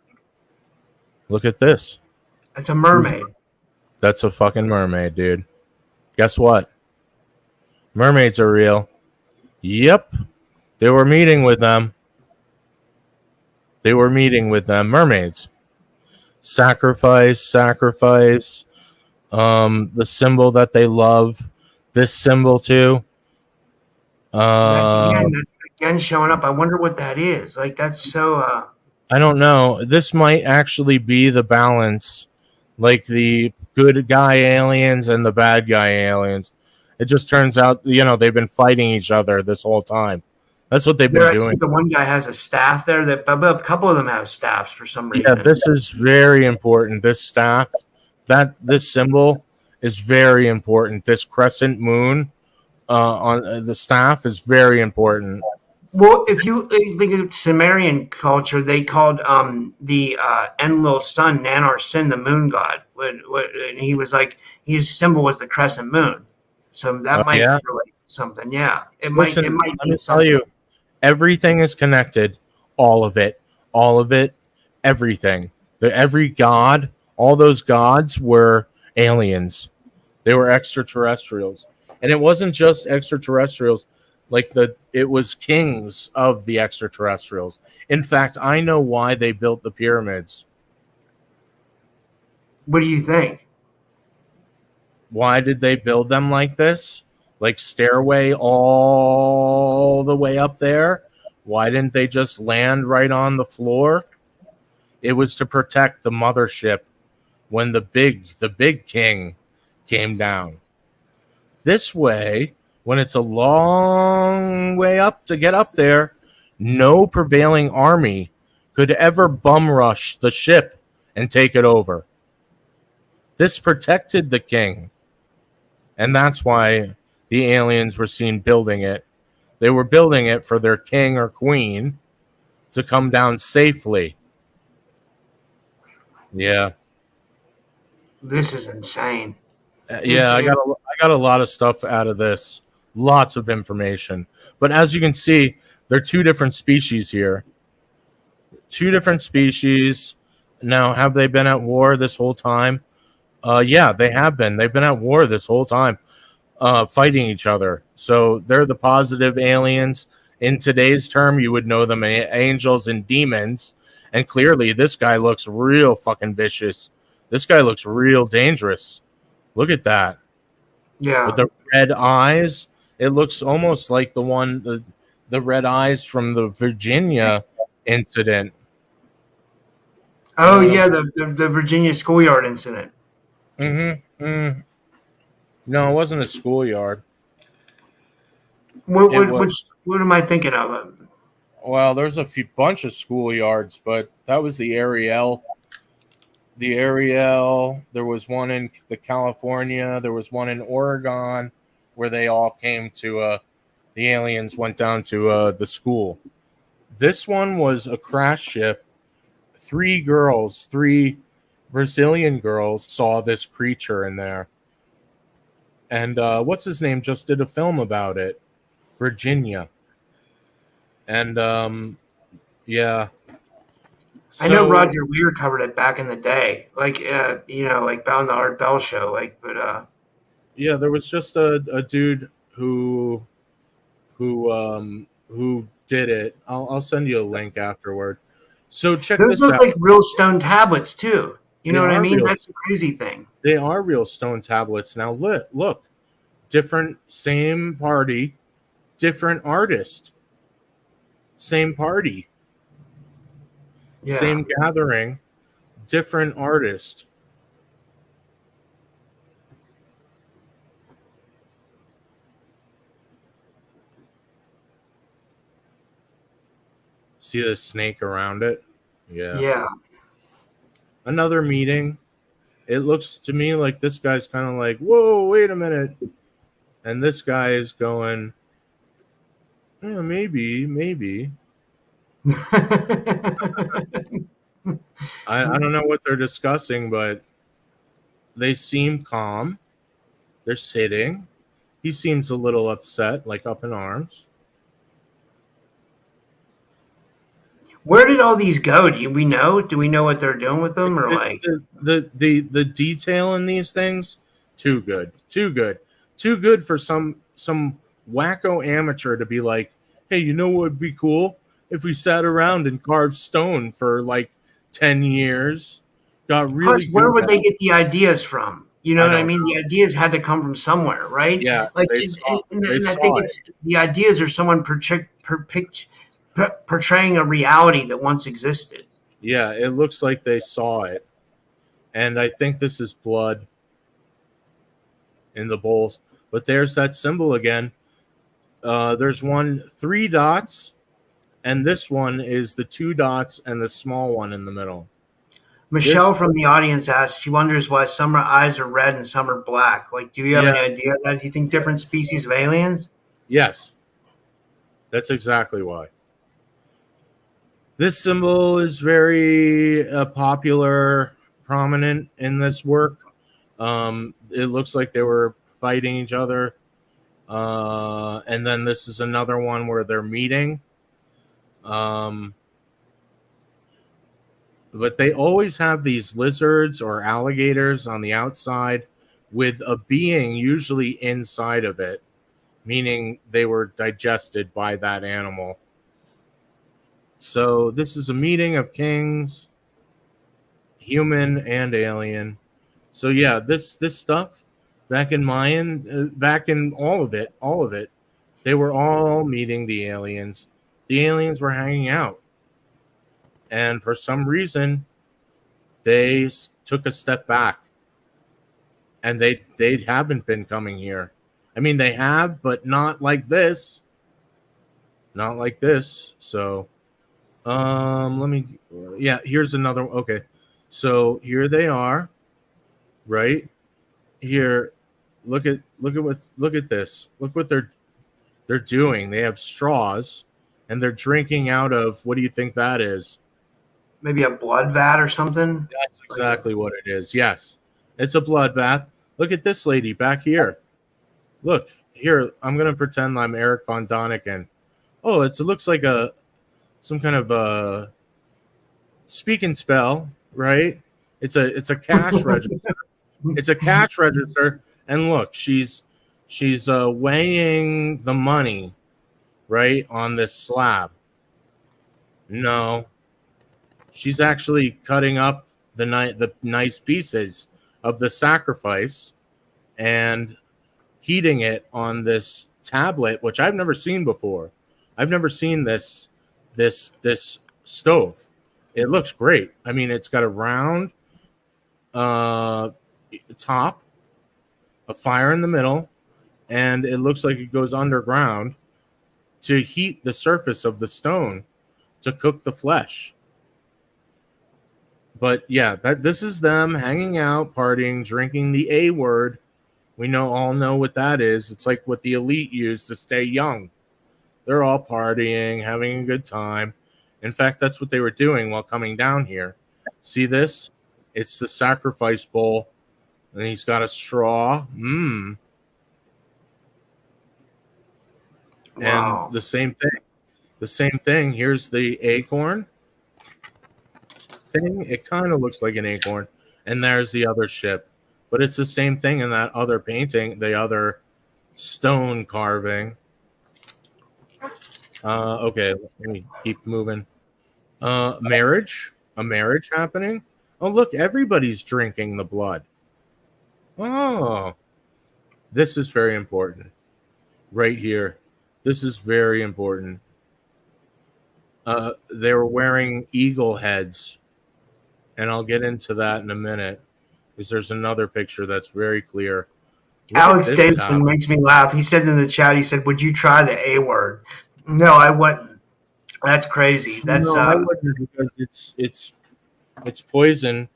Look at this. It's a mermaid. That's a fucking mermaid, dude. Guess what? Mermaids are real. Yep. They were meeting with them. Mermaids. Sacrifice. The symbol that they love. This symbol too. That's again showing up. I wonder what that is. Like, that's so. I don't know. This might actually be the balance, like the good guy aliens and the bad guy aliens. It just turns out, they've been fighting each other this whole time. That's what they've been doing. The one guy has a staff there. That a couple of them have staffs for some reason. Yeah, this is very important. This staff, this symbol is very important. This crescent moon on the staff is very important. Well, if you think of Sumerian culture, they called the Enlil sun Nanar Sin, the moon god. And he was like, his symbol was the crescent moon. So that might relate to something. Yeah, Listen, let me tell you, everything is connected. All of it, everything. Every god, all those gods were aliens. They were extraterrestrials, and it wasn't just extraterrestrials. It was kings of the extraterrestrials. In fact, I know why they built the pyramids. What do you think? Why did they build them like this? Like stairway all the way up there? Why didn't they just land right on the floor? It was to protect the mothership when the big king came down. This way, when it's a long way up to get up there, no prevailing army could ever bum rush the ship and take it over. This protected the king. And that's why the aliens were seen building it. They were building it for their king or queen to come down safely. Yeah. This is insane. Yeah, I got a lot of stuff out of this. Lots of information. But as you can see, there are two different species here. Two different species. Now, have they been at war this whole time? Yeah, they have been. They've been at war this whole time, fighting each other. So they're the positive aliens. In today's term, you would know them angels and demons. And clearly, this guy looks real fucking vicious. This guy looks real dangerous. Look at that. Yeah. With the red eyes, it looks almost like the red eyes from the Virginia incident. Oh, yeah, the Virginia schoolyard incident. Mm-hmm. No, it wasn't a schoolyard. What am I thinking of? Well, there's a bunch of schoolyards, but that was the Ariel. The Ariel. There was one in the California. There was one in Oregon, where they all came to. The aliens went down to the school. This one was a crash ship. 3 Brazilian girls saw this creature in there. And what's his name just did a film about it. Virginia. And yeah. So, I know Roger Weir covered it back in the day. Like on the Art Bell show. Yeah, there was just a dude who did it. I'll send you a link afterward. So check those this look out. like real stone tablets too. You know what I mean? Real. That's the crazy thing. They are real stone tablets. Now look, different, same party, different artist, same party, same gathering, different artist. See the snake around it? Yeah. Yeah. Another meeting. It looks to me like this guy's kind of like, whoa, wait a minute. And this guy is going, yeah, maybe. I don't know what they're discussing, but they seem calm. They're sitting. He seems a little upset, like up in arms. Where did all these go? Do we know? Do we know what they're doing with them, or like the detail in these things? Too good for some wacko amateur to be like, hey, you know what would be cool if we sat around and carved stone for like 10 years? Got really. Plus, where would they get the ideas from? You know what I mean? Know. The ideas had to come from somewhere, right? Yeah, like, they and I think it's the ideas are someone portraying a reality that once existed. Yeah, it looks like they saw it, and I think this is blood in the bowls. But there's that symbol again. There's 3 dots, and this one is the 2 dots and the small one in the middle. Michelle from the audience asked, she wonders why some eyes are red and some are black. Like, do you have any idea of that? Do you think different species of aliens? Yes. That's exactly why. This symbol is very popular, prominent in this work. It looks like they were fighting each other. And then this is another one where they're meeting. But they always have these lizards or alligators on the outside with a being usually inside of it, meaning they were digested by that animal. So this is a meeting of kings, human and alien. So yeah, this stuff back in Mayan, back in all of it, they were all meeting the aliens. The aliens were hanging out. And for some reason, they took a step back. And they haven't been coming here. I mean, they have, but not like this. Not like this. So, here's another. Okay. So here they are, right? Here, look at this. Look what they're doing. They have straws and they're drinking out of, what do you think that is? Maybe a blood vat or something? That's exactly what it is. Yes. It's a blood bath. Look at this lady back here. Look, here, I'm going to pretend I'm Eric Von Doniken. Oh, it looks like some kind of a speak and spell, right? It's a cash register. It's a cash register, and look, she's weighing the money, right, on this slab. No, she's actually cutting up the nice pieces of the sacrifice and heating it on this tablet, which I've never seen before. I've never seen this stove. It looks great. I mean, it's got a round top, a fire in the middle, and it looks like it goes underground to heat the surface of the stone to cook the flesh. But yeah, this is them hanging out, partying, drinking the A word. We all know what that is. It's like what the elite use to stay young. They're all partying, having a good time. In fact, that's what they were doing while coming down here. See this? It's the sacrifice bowl. And he's got a straw. Wow. And the same thing. Here's the acorn thing. It kind of looks like an acorn. And there's the other ship. But it's the same thing in that other painting, the other stone carving. Okay, let me keep moving. A marriage happening. Oh, look, everybody's drinking the blood. Oh, this is very important. Right here. This is very important. They were wearing eagle heads. And I'll get into that in a minute. Because there's another picture that's very clear. Look Alex Davidson makes me laugh. He said in the chat, would you try the A word? No, I wouldn't. That's crazy. That's No, I wouldn't, because it's poison.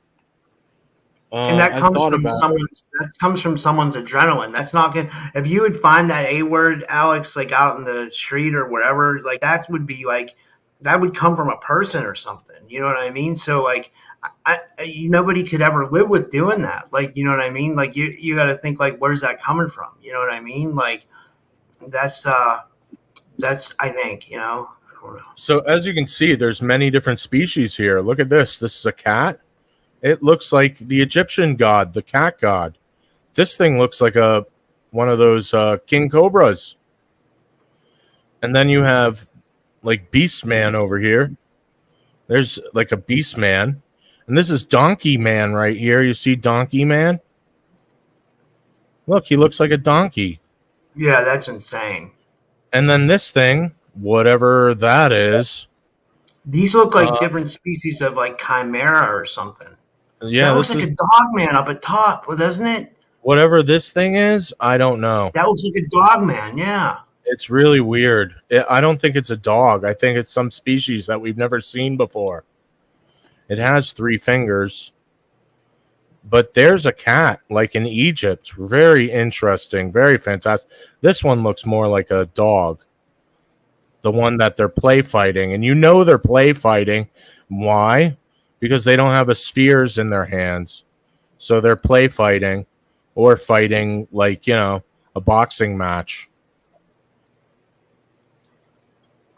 and that I've comes thought from about it. someone's adrenaline. That's not good. If you would find that A word, Alex, like out in the street or whatever, like that would be like that would come from a person or something. You know what I mean? So like, nobody could ever live with doing that. Like, you know what I mean? Like you got to think like, where's that coming from? You know what I mean? Like that's I think, you know. I don't know. So as you can see, there's many different species here. Look at this. This is a cat. It looks like the Egyptian god, the cat god. This thing looks like one of those king cobras. And then you have like Beast Man over here. There's like a Beast Man. And this is Donkey Man right here. You see Donkey Man? Look, he looks like a donkey. Yeah, that's insane. And then this thing, whatever that is. These look like different species of like chimera or something. Yeah, that looks like a dog man up at top, well, doesn't it? Whatever this thing is, I don't know. That looks like a dog man, yeah. It's really weird. I don't think it's a dog. I think it's some species that we've never seen before. It has 3 fingers. But there's a cat, like in Egypt. Very interesting. Very fantastic. This one looks more like a dog. The one that they're play fighting. And you know they're play fighting. Why? Because they don't have a spheres in their hands. So they're play fighting. Or fighting, like, you know, a boxing match.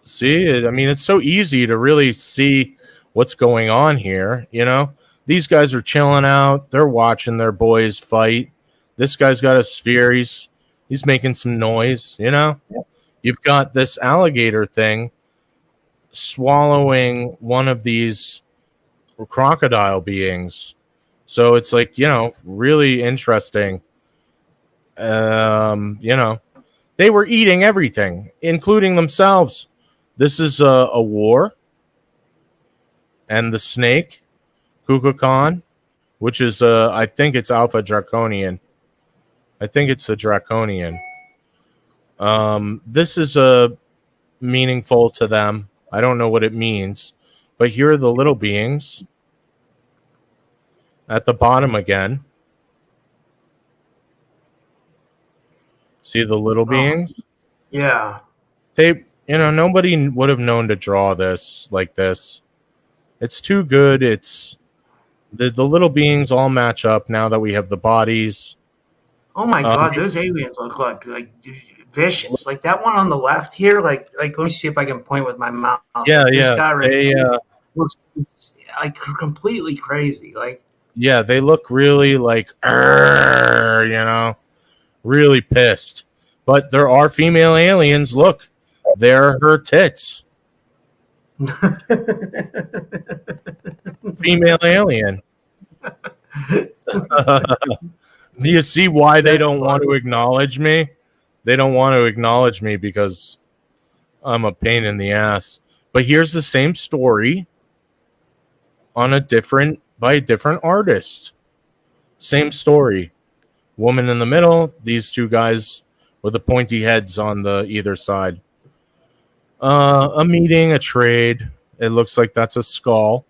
See, I mean, it's so easy to really see what's going on here, you know? These guys are chilling out. They're watching their boys fight. This guy's got a sphere. He's making some noise, you know? You've got this alligator thing swallowing one of these crocodile beings. So it's like, you know, really interesting. You know, they were eating everything, including themselves. This is a war. And the snake, Kukulkan, which is, I think it's Alpha Draconian. I think it's the Draconian. This is meaningful to them. I don't know what it means. But here are the little beings. At the bottom again. See the little beings? Yeah. They, you know, nobody would have known to draw this like this. It's too good. It's the little beings all match up now that we have the bodies. Oh my god, those aliens look like vicious. Like that one on the left here, like let me see if I can point with my mouse. Yeah, like, yeah. This guy right looks like completely crazy. Like yeah, they look really like, you know, really pissed. But there are female aliens. Look, they're her tits. Female alien. Do you see why they don't want to acknowledge me? They don't want to acknowledge me because I'm a pain in the ass. But here's the same story on by a different artist. Same story. Woman in the middle, these 2 guys with the pointy heads on the either side. A meeting, a trade. It looks like that's a skull.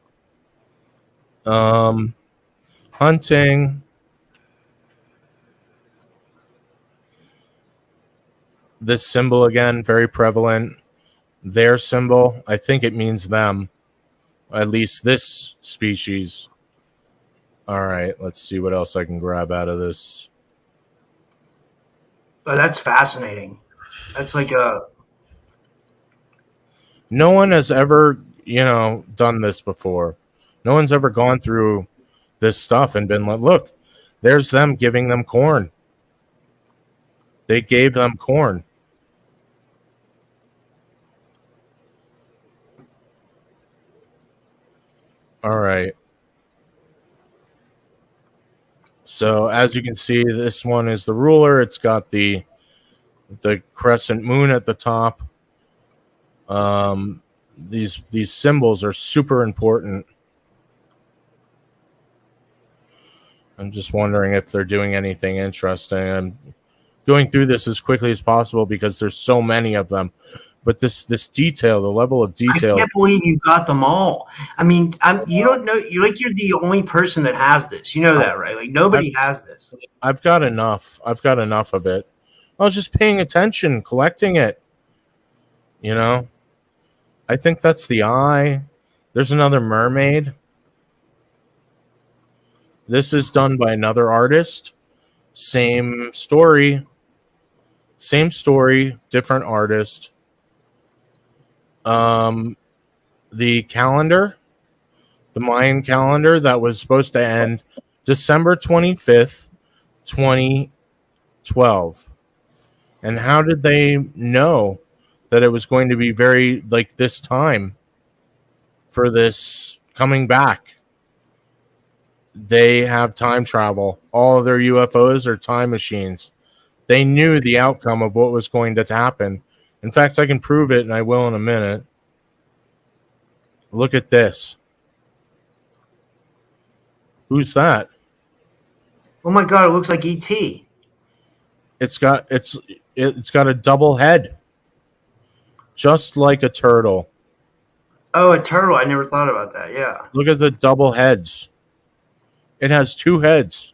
Hunting. This symbol again, very prevalent. Their symbol, I think it means them. At least this species. All right, let's see what else I can grab out of this. Oh, that's fascinating. That's like no one has ever, you know, done this before. No one's ever gone through this stuff and been like, look, there's them giving them corn. They gave them corn. All right. So as you can see, this one is the ruler. It's got the crescent moon at the top. These symbols are super important. I'm just wondering if they're doing anything interesting. I'm going through this as quickly as possible because there's so many of them. But this detail, the level of I detail. can't believe you got them all. I mean, you don't know. You're the only person that has this. You know that, right? Like nobody has this. I've got enough. I've got enough of it. I was just paying attention, collecting it. You know, I think that's the eye. There's another mermaid. This is done by another artist. Same story, different artist. The calendar, the Mayan calendar that was supposed to end December 25th, 2012. And how did they know that it was going to be very like this time for this coming back? They have time travel. All of their UFOs are time machines. They knew the outcome of what was going to happen. In fact, I can prove it, and I will in a minute. Look at this. Who's that? Oh my God! It looks like ET. It's got a double head, just like a turtle. Oh, a turtle. I never thought about that. Yeah. Look at the double heads. It has two heads.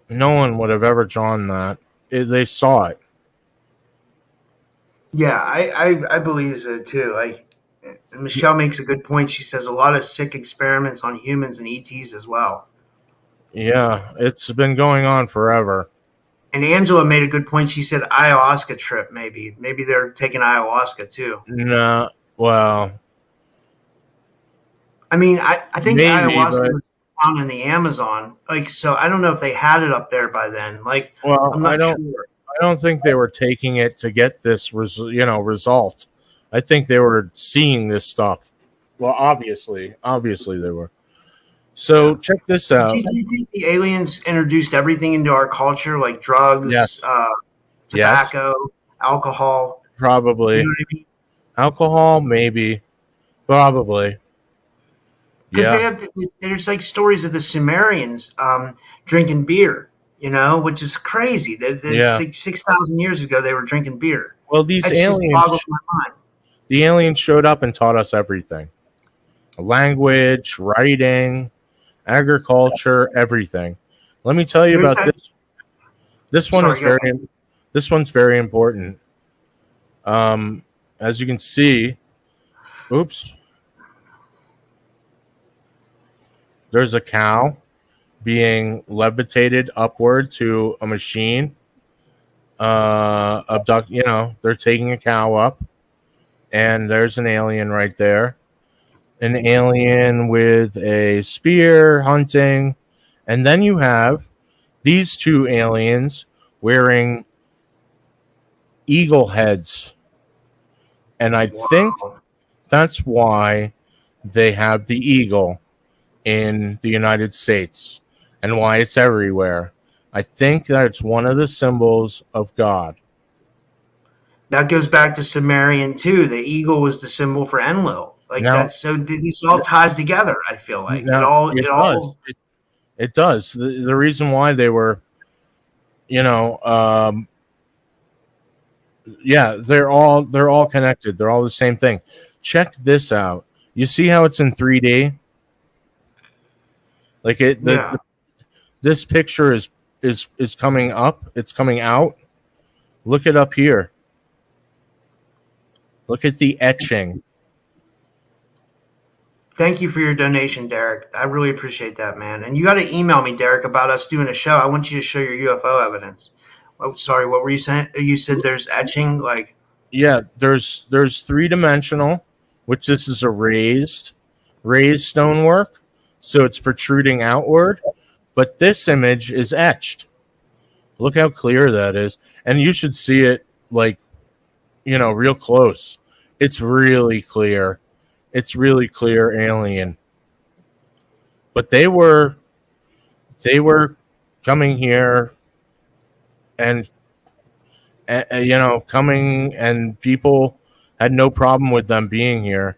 No one would have ever drawn that. They saw it. Yeah, I believe so too. Michelle makes a good point. She says a lot of sick experiments on humans and ETs as well. Yeah, it's been going on forever. And Angela made a good point. She said ayahuasca trip, maybe. Maybe they're taking ayahuasca too. No, well, I mean, I think maybe, ayahuasca but was found in the Amazon. Like, so I don't know if they had it up there by then. Like, well, I'm not sure. I don't think they were taking it to get this result. I think they were seeing this stuff. Well, obviously they were. So check this out. Do you think the aliens introduced everything into our culture, like drugs, Yes. tobacco, alcohol? Probably. You know what I mean? Alcohol, maybe. Probably. Because there's like stories of the Sumerians drinking beer, which is crazy. That like 6,000 years ago they were drinking beer. Well, these That just aliens, boggles my mind. the aliens showed up and taught us everything: language, writing, agriculture, everything. Let me tell you about this. This one is very. This one's very important. As you can see, oops. There's a cow being levitated upward to a machine. They're taking a cow up, and there's an alien right there. An alien with a spear hunting. And then you have these two aliens wearing eagle heads. And I think that's why they have the eagle in the United States and why it's everywhere. I think that it's one of the symbols of God. That goes back to Sumerian too. The eagle was the symbol for Enlil. Like that's so. This all ties together. I feel like it does. It does. The reason why they were, they're all connected. They're all the same thing. Check this out. You see how it's in 3D? Like this picture is coming up. It's coming out. Look it up here. Look at the etching. Thank you for your donation, Derek. I really appreciate that, man. And you got to email me, Derek, about us doing a show. I want you to show your UFO evidence. Oh, sorry, what were you saying? You said there's etching, like. Yeah, there's 3-dimensional, which this is a raised stonework, so it's protruding outward. But this image is etched. Look how clear that is, and you should see it real close. It's really clear. It's really clear alien. But they were coming here and coming, and people had no problem with them being here.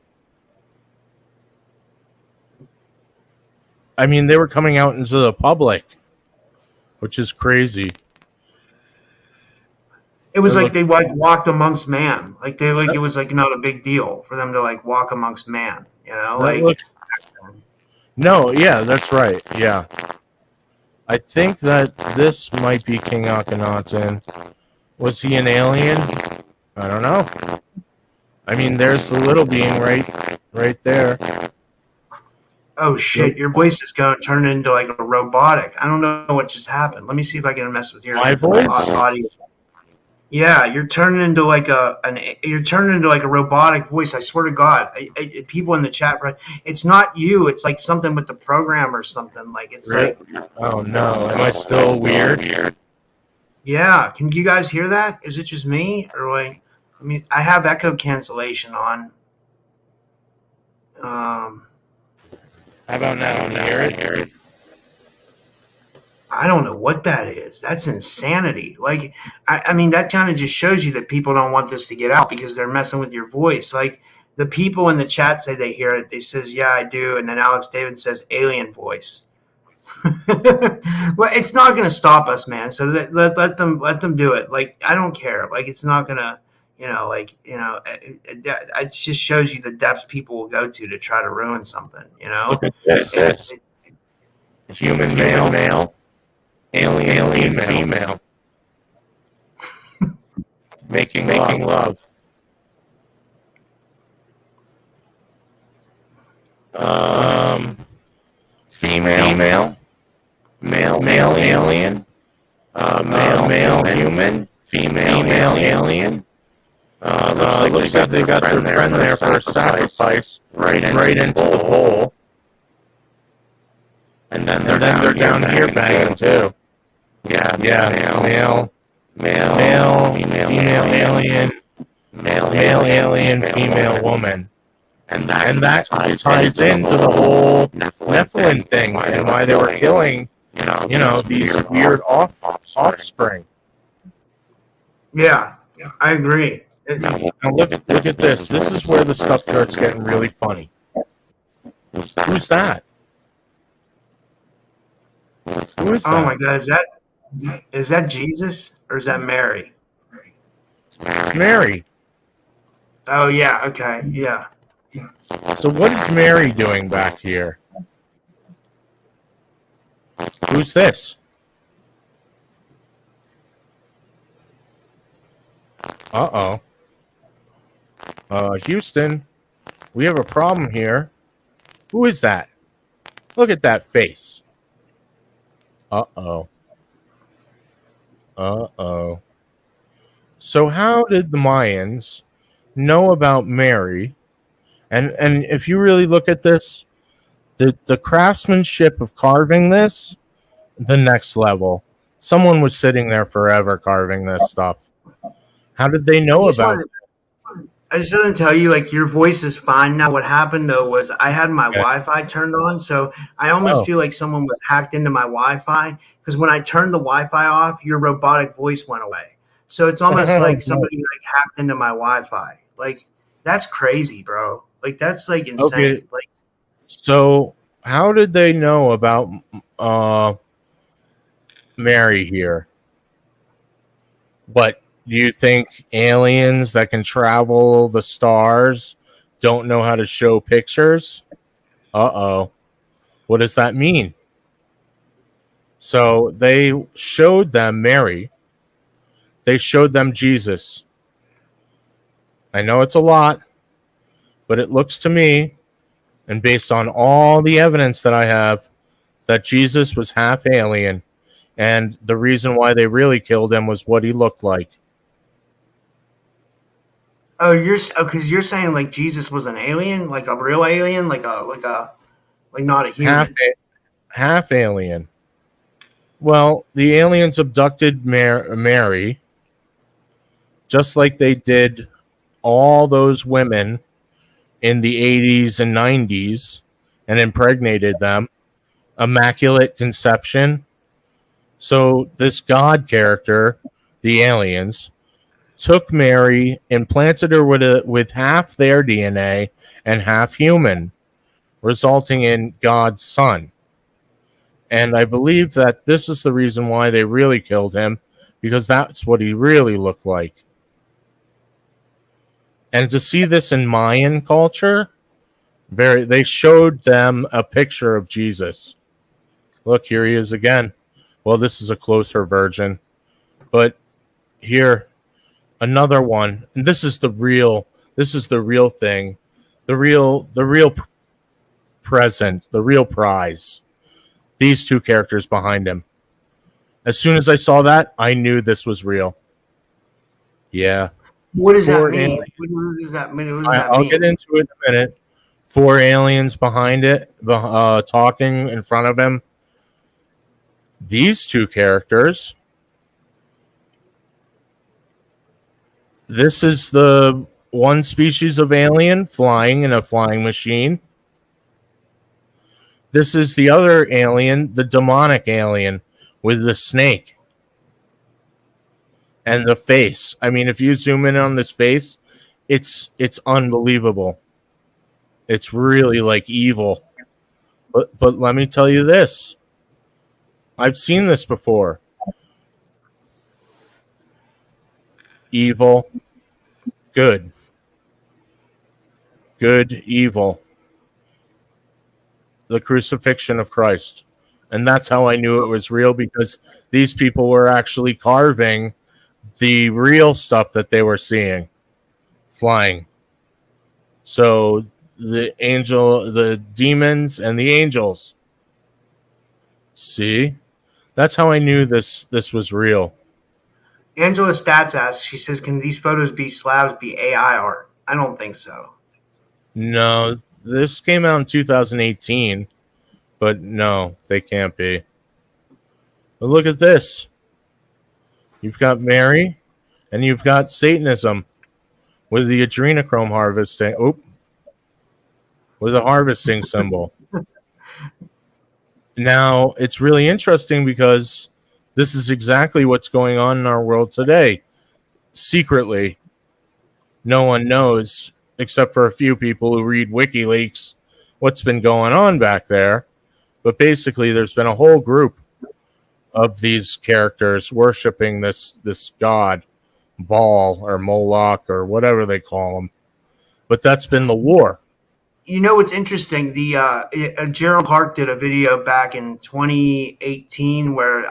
I mean, they were coming out into the public, which is crazy. It was It like looked, they like walked amongst man. Like they like it was like not a big deal for them to like walk amongst man. You know, that like looks. No, yeah, that's right. Yeah, I think that this might be King Akhenaten. Was he an alien? I don't know. I mean, there's the little being right there. oh shit, your voice is gonna turn into like a robotic. I don't know what just happened. Let me see if I can mess with your My voice. audio. Yeah, you're turning into like you're turning into like a robotic voice. I swear to God, people in the chat, right? It's not you. It's like something with the program or something. Like it's Really? like, Oh no, am I still weird? yeah. Can you guys hear that? Is it just me or like? I mean, I have echo cancellation on. How about now? Can you hear it? I don't know what that is. That's insanity. Like, I mean, that kind of just shows you that people don't want this to get out because they're messing with your voice. Like, the people in the chat say they hear it. They says, yeah, I do. And then Alex David says, alien voice. Well, it's not going to stop us, man. So let them do it. Like, I don't care. Like, it's not going to, it just shows you the depths people will go to try to ruin something, Look at this. Human male. Alien female. Making love. Female. Male alien. Male human. Female alien. Looks like they got their friend there for a sacrifice right into the bowl. And then they're down here banging too. Yeah, male, female alien, male alien, female woman. And that ties into the whole Nephilim thing and why they were killing, these weird offspring. Yeah, I agree. Now look at this. This is where the stuff starts getting really funny. Who's that? Who is that? Oh my God, is that Jesus or is that Mary? It's Mary. Oh yeah, okay, yeah. So what is Mary doing back here? Who's this? Uh-oh. Houston, we have a problem here. Who is that? Look at that face. Uh-oh. So how did the Mayans know about Mary? And if you really look at this, the craftsmanship of carving this, the next level. Someone was sitting there forever carving this stuff. How did they know about it? I just want to tell you, like, your voice is fine now. What happened, though, was I had my Wi-Fi turned on, so I almost feel like someone was hacked into my Wi-Fi, because when I turned the Wi-Fi off, your robotic voice went away. So it's almost like somebody, like, hacked into my Wi-Fi. Like, that's crazy, bro. Like, that's, like, insane. Okay. Like, So how did they know about Mary here? But do you think aliens that can travel the stars don't know how to show pictures? Uh-oh. What does that mean? So they showed them Mary. They showed them Jesus. I know it's a lot, but it looks to me, and based on all the evidence that I have, that Jesus was half alien. And the reason why they really killed him was what he looked like. oh, because you're saying, like, Jesus was an alien, like a real alien, like not a human. Half alien. Well, the aliens abducted Mary, just like they did all those women in the 80s and 90s and impregnated them. Immaculate conception. So this God character, the aliens, took Mary, implanted her with half their DNA and half human, resulting in God's son. And I believe that this is the reason why they really killed him, because that's what he really looked like. And to see this in Mayan culture, they showed them a picture of Jesus. Look, here he is again. Well, this is a closer version, but here another one. And this is the real thing. The real present, the real prize. These two characters behind him. As soon as I saw that, I knew this was real. Yeah. What does that mean? What does that mean? I'll get into it in a minute. 4 aliens behind it, talking in front of him. These two characters. This is the one species of alien flying in a flying machine. This is the other alien, the demonic alien with the snake and the face. I mean, if you zoom in on this face, it's unbelievable. It's really like evil. But let me tell you this. I've seen this before. Evil, good. Good, evil. The crucifixion of Christ. And that's how I knew it was real, because these people were actually carving the real stuff that they were seeing flying. So the demons and the angels. See? That's how I knew this was real. Angela Stats asks, she says, can these photos be slabs, be AI art? I don't think so. No, this came out in 2018, but no, they can't be. But look at this. You've got Mary, and you've got Satanism with the adrenochrome harvesting. With a harvesting symbol. Now, it's really interesting because this is exactly what's going on in our world today. Secretly, no one knows, except for a few people who read WikiLeaks, what's been going on back there. But basically, there's been a whole group of these characters worshiping this god, Baal or Moloch or whatever they call him. But that's been the war. You know what's interesting? The Gerald Clark did a video back in 2018 where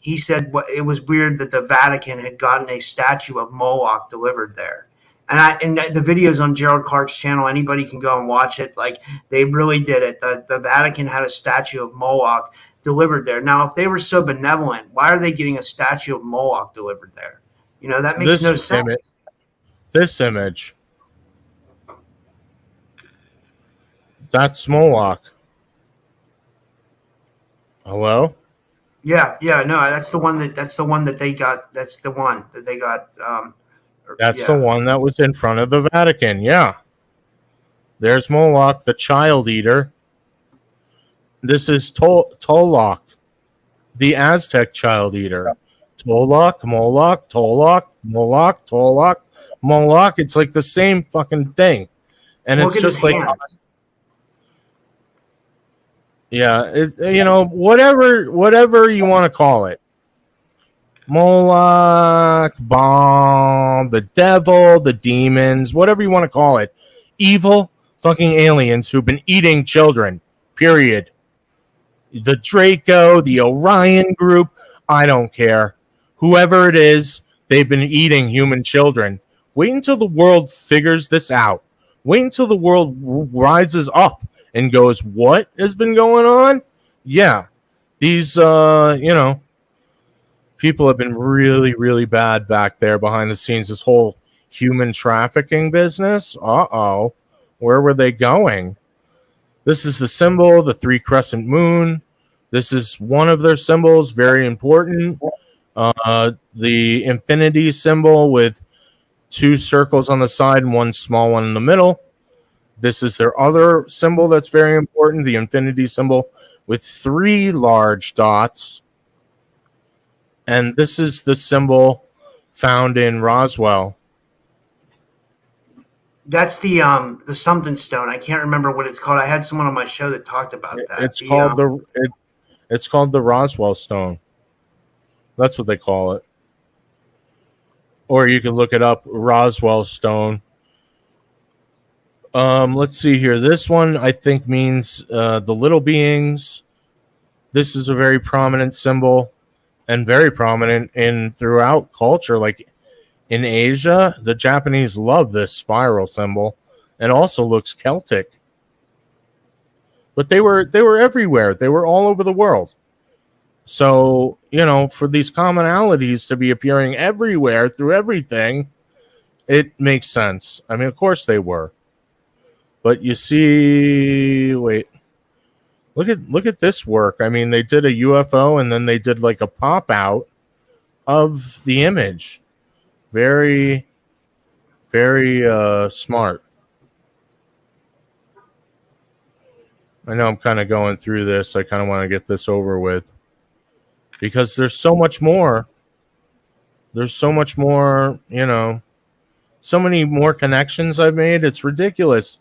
he said it was weird that the Vatican had gotten a statue of Moloch delivered there. And the video's on Gerald Clark's channel. Anybody can go and watch it. Like, they really did it. The Vatican had a statue of Moloch delivered there. Now, if they were so benevolent, why are they getting a statue of Moloch delivered there? You know, that makes no sense. This image. That's Moloch. Hello? Yeah, no, that's the one that they got. That's the one that they got. That's the one that was in front of the Vatican. Yeah. There's Moloch, the child eater. This is Tolok, the Aztec child eater. Tolok, Moloch, Tolok, Moloch, Tolok, Moloch. It's like the same fucking thing. And it's just like... Yeah, whatever you want to call it. Moloch, bomb, the devil, the demons, whatever you want to call it. Evil fucking aliens who've been eating children, period. The Draco, the Orion group, I don't care. Whoever it is, they've been eating human children. Wait until the world figures this out. Wait until the world rises up and goes, what has been going on? Yeah. These, people have been really, really bad back there behind the scenes. This whole human trafficking business. Uh-oh. Where were they going? This is the symbol, the 3 crescent moon. This is one of their symbols, very important. The infinity symbol with 2 circles on the side and 1 small one in the middle. This is their other symbol that's very important, the infinity symbol with 3 large dots. And this is the symbol found in Roswell. That's the something stone. I can't remember what it's called. I had someone on my show that talked about that. It's called the Roswell stone. That's what they call it. or you can look it up, Roswell stone. Let's see here. This one I think means the little beings. This is a very prominent symbol and very prominent in throughout culture. Like in Asia, the Japanese love this spiral symbol and also looks Celtic. But they were everywhere. They were all over the world. So, for these commonalities to be appearing everywhere through everything, it makes sense. I mean, of course they were. But you see, wait. Look at this work. I mean, they did a UFO and then they did like a pop out of the image. Very, very smart. I know I'm kind of going through this. I kind of want to get this over with because there's so much more. There's so much more, so many more connections I've made. It's ridiculous.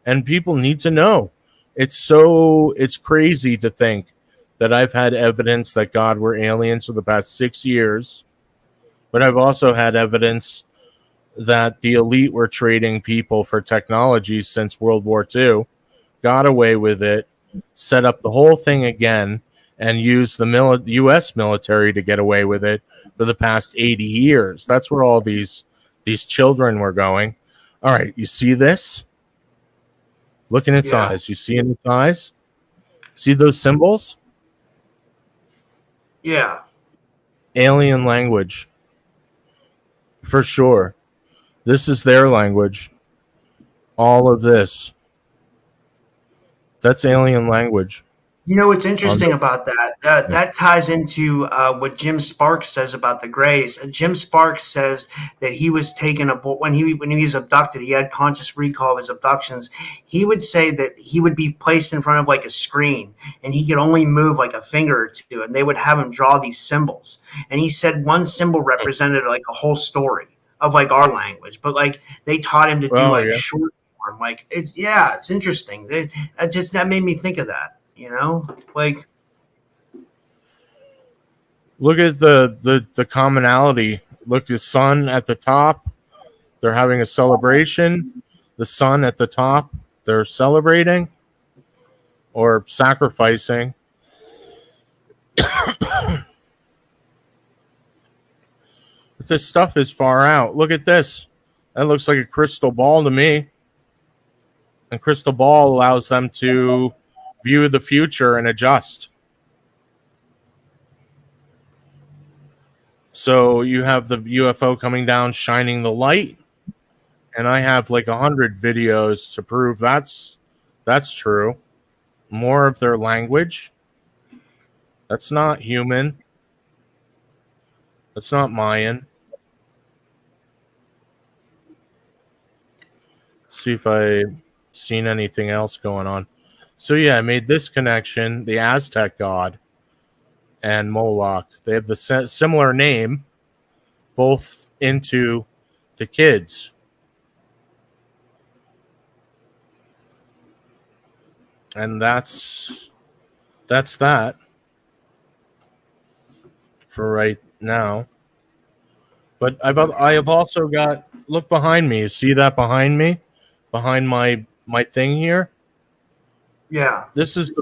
And people need to know. It's crazy to think that I've had evidence that God were aliens for the past 6 years. But I've also had evidence that the elite were trading people for technology since World War II, got away with it, set up the whole thing again, and used the U.S. military to get away with it for the past 80 years. That's where all these children were going. All right, you see this? Look in its eyes. You see in its eyes? See those symbols? Yeah. Alien language. For sure. This is their language. All of this. That's alien language. You know what's interesting about that? That ties into what Jim Sparks says about the Greys. Jim Sparks says that he was taken when he was abducted. He had conscious recall of his abductions. He would say that he would be placed in front of like a screen, and he could only move like a finger or two, and they would have him draw these symbols. And he said one symbol represented like a whole story of like our language, but like they taught him to do short form. Like it's interesting. That made me think of that. Like look at the commonality. Look, the sun at the top, they're having a celebration. The sun at the top, they're celebrating or sacrificing. But this stuff is far out. Look at this. That looks like a crystal ball to me. And crystal ball allows them to view the future and adjust. So you have the UFO coming down, shining the light, and I have like 100 videos to prove that's true. More of their language. That's not human. That's not Mayan. Let's see if I've seen anything else going on. So yeah, I made this connection, the Aztec god and Moloch. They have the similar name, both into the kids. And that's that for right now. But I have also got, look behind me. You see that behind me? Behind my thing here? Yeah. This is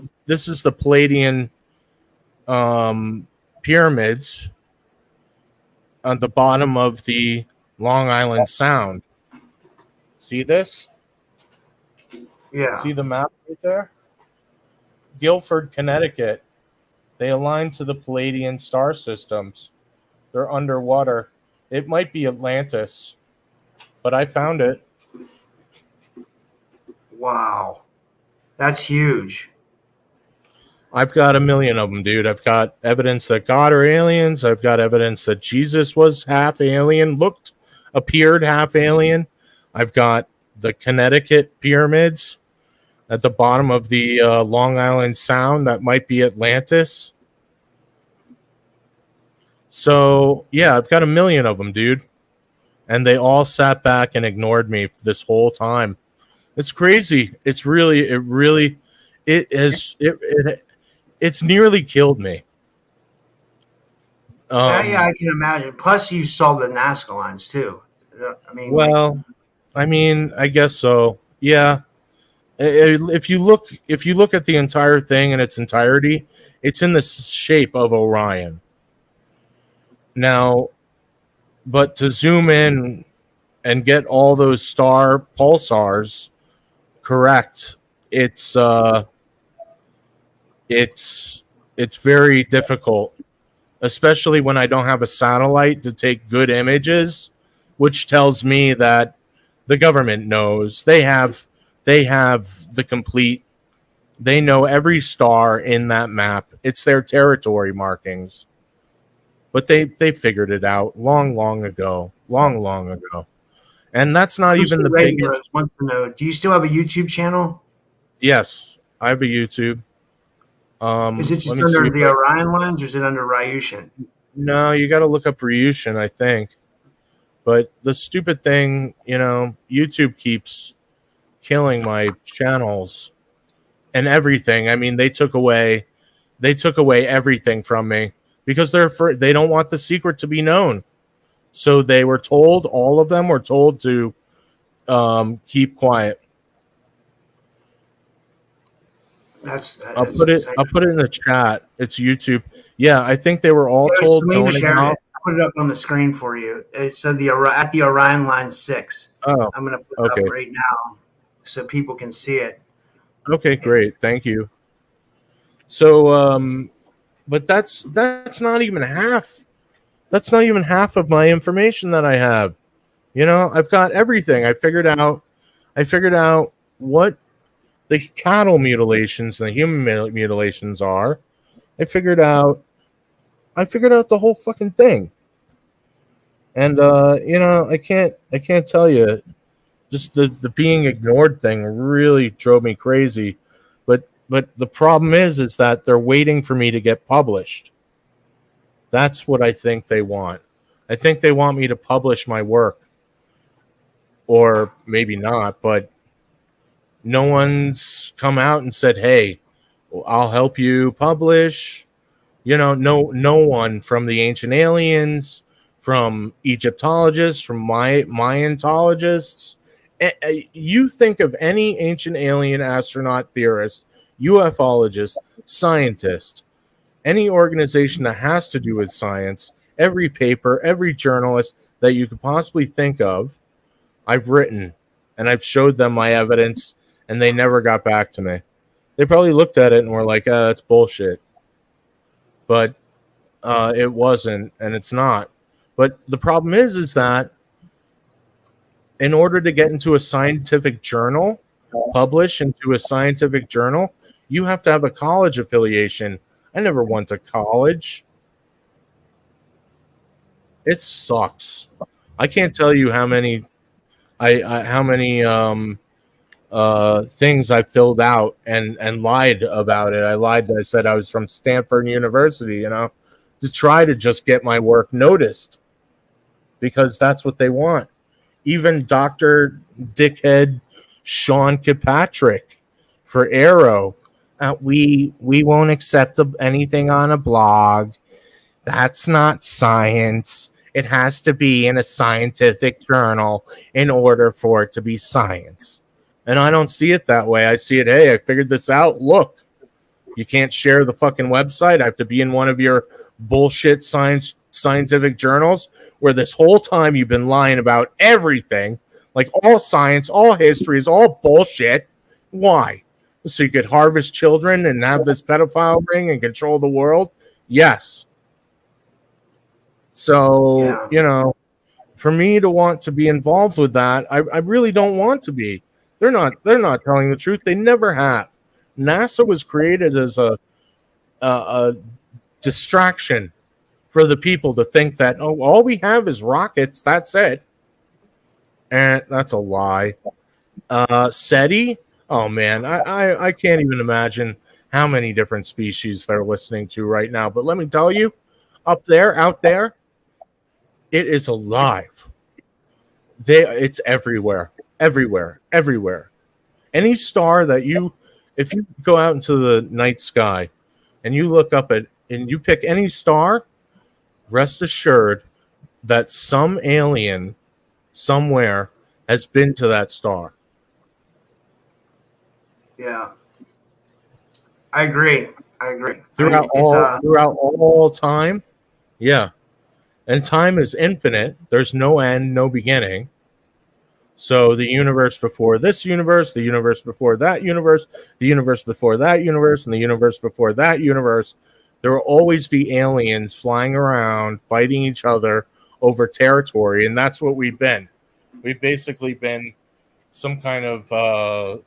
the Palladian pyramids on the bottom of the Long Island Sound. See this? Yeah. See the map right there? Guilford, Connecticut. They align to the Palladian star systems. They're underwater. It might be Atlantis, but I found it. Wow. That's huge. I've got a million of them, dude. I've got evidence that God are aliens. I've got evidence that Jesus was half alien, appeared half alien. I've got the Connecticut pyramids at the bottom of the Long Island Sound. That might be Atlantis. So, yeah, I've got a million of them, dude. And they all sat back and ignored me this whole time. It's crazy. It's nearly killed me. Yeah, I can imagine. Plus, you saw the Nazca lines too. I mean, like, Well, I mean, I guess so. Yeah. If you look at the entire thing in its entirety, it's in the shape of Orion. Now, but to zoom in and get all those star pulsars correct, it's it's very difficult, especially when I don't have a satellite to take good images, which tells me that the government knows. They have the complete, they know every star in that map. It's their territory markings. But they figured it out long ago. Long ago. And that's not even the biggest. wants to know, do you still have a YouTube channel? Yes, I have a YouTube. Is it just Let me under see the Orion lines, or is it under Ryushin? No, you got to look up Ryushin, I think. But the stupid thing, YouTube keeps killing my channels and everything. I mean, they took away everything from me because they don't want the secret to be known. So they were told, all of them were told to keep quiet. I'll put it in the chat. It's YouTube. Yeah, I think they were all told. I'll put it up on the screen for you. It said at the Orion line 6. Oh, I'm going to put it up right now so people can see it. Okay, great. Thank you. So, but that's not even half. That's not even half of my information that I have. I've got everything. I figured out what the cattle mutilations and the human mutilations are. I figured out the whole fucking thing. And I can't tell you, just the being ignored thing really drove me crazy. But the problem is that they're waiting for me to get published. That's what I think they want. I think they want me to publish my work. Or maybe not, but no one's come out and said, "Hey, I'll help you publish." No one from the ancient aliens, from Egyptologists, from Mayantologists. You think of any ancient alien astronaut theorist, ufologist, scientist, any organization that has to do with science, every paper, every journalist that you could possibly think of, I've written, and I've showed them my evidence, and they never got back to me. They probably looked at it and were like, that's bullshit. But it wasn't, and it's not. But the problem is that in order to get into a scientific journal, publish into a scientific journal, you have to have a college affiliation. I never went to college. It sucks. I can't tell you how many things I filled out and lied about it. I said I was from Stanford University, to try to just get my work noticed, because that's what they want. Even Dr. Dickhead Sean Kilpatrick for Arrow, we won't accept anything on a blog. That's not science. It has to be in a scientific journal in order for it to be science. And I don't see it that way. I see it, hey, I figured this out. Look, you can't share the fucking website. I have to be in one of your bullshit scientific journals where this whole time you've been lying about everything, like all science, all history is all bullshit. Why? So you could harvest children and have this pedophile ring and control the world? Yes. So, for me to want to be involved with that, I really don't want to be. They're not telling the truth. They never have. NASA was created as a distraction for the people to think that, all we have is rockets. That's it. And that's a lie. SETI? Oh, man, I can't even imagine how many different species they're listening to right now. But let me tell you, out there, it is alive. It's everywhere. Any star that if you go out into the night sky and you look up and you pick any star, rest assured that some alien somewhere has been to that star. Yeah. I agree. Throughout all time. Yeah. And time is infinite. There's no end, no beginning. So the universe before this universe, the universe before that universe, the universe before that universe, and the universe before that universe, there will always be aliens flying around, fighting each other over territory, and that's what we've been. We've basically been some kind of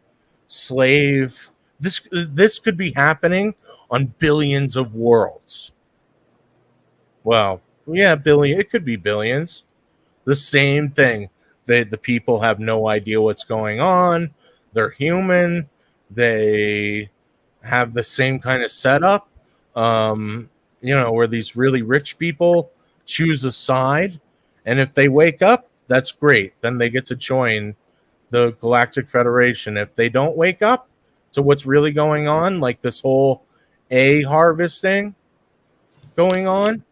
slave. This could be happening on billions of worlds. Well, yeah, billion. It could be billions. The same thing. The people have no idea what's going on. They're human. They have the same kind of setup. Where these really rich people choose a side, and if they wake up, that's great. Then they get to join the Galactic Federation. If they don't wake up to what's really going on, like this whole A harvesting going on,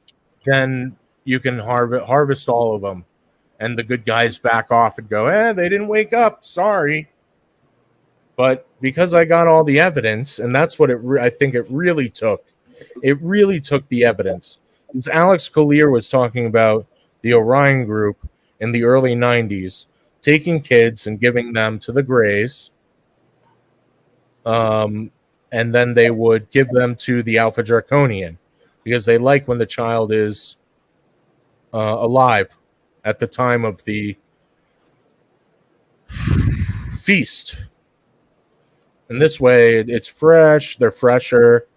then you can harvest all of them, and the good guys back off and go, they didn't wake up, sorry. But because I got all the evidence, and that's what I think it really took. It really took the evidence. As Alex Collier was talking about the Orion group in the early 90s, taking kids and giving them to the Greys, and then they would give them to the Alpha Draconian, because they like when the child is alive at the time of the feast. And this way, it's fresh. They're fresher.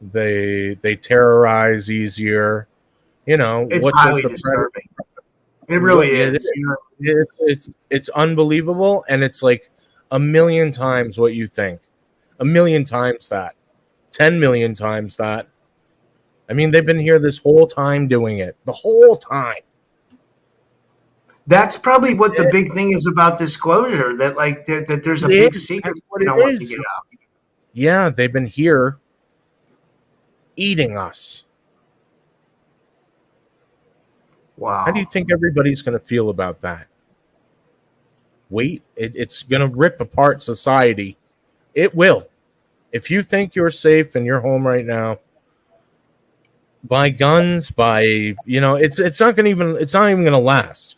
They terrorize easier. It's highly disturbing. It really is. It's unbelievable, and it's like a million times what you think. A million times that. 10 million times that. I mean, they've been here this whole time doing it. The whole time. That's probably what the big thing is about disclosure, that there's a big secret they don't want to get out. Yeah, they've been here eating us. Wow. How do you think everybody's going to feel about that? Wait, it's going to rip apart society. It will. If you think you're safe in your home right now, buy guns, it's not even going to last.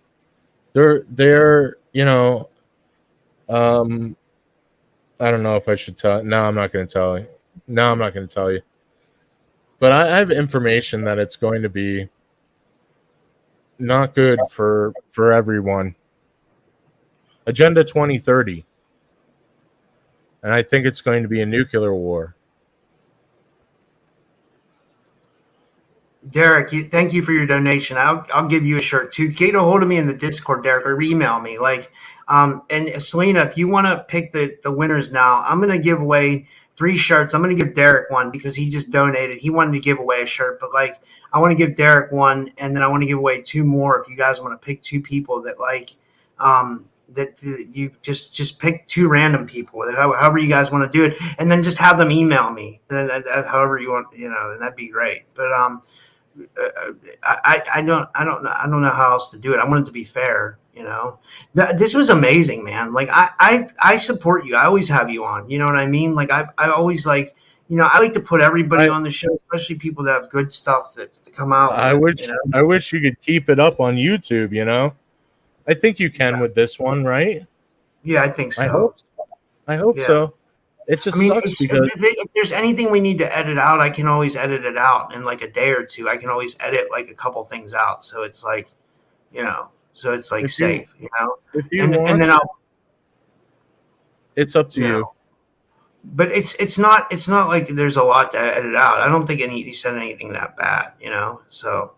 They're I don't know if I should tell. No, I'm not going to tell you. No, I'm not going to tell you. But I have information that it's going to be not good for everyone. Agenda 2030. And I think it's going to be a nuclear war. Derek, thank you for your donation. I'll give you a shirt too. Get a hold of me in the Discord, Derek, or email me. And Selena, if you want to pick the winners now, I'm going to give away 3 shirts. I'm going to give Derek one because he just donated. He wanted to give away a shirt, but I want to give Derek one, and then I want to give away 2 more if you guys want to pick 2 people that that you just pick 2 random people, however you guys want to do it, and then just have them email me. However you want, and that'd be great. But I don't know how else to do it. I want it to be fair. This was amazing, man. I support you. I always have you on. You know what I mean? I always I like to put everybody on the show, especially people that have good stuff that come out. I wish you could keep it up on YouTube. I think you can with this one, right? Yeah, I think so. I hope so. It just sucks because if there's anything we need to edit out, I can always edit it out in a day or 2. I can always edit a couple things out, so it's safe. If you and want, then it's up to you. But it's not like there's a lot to edit out. I don't think he said anything that bad, So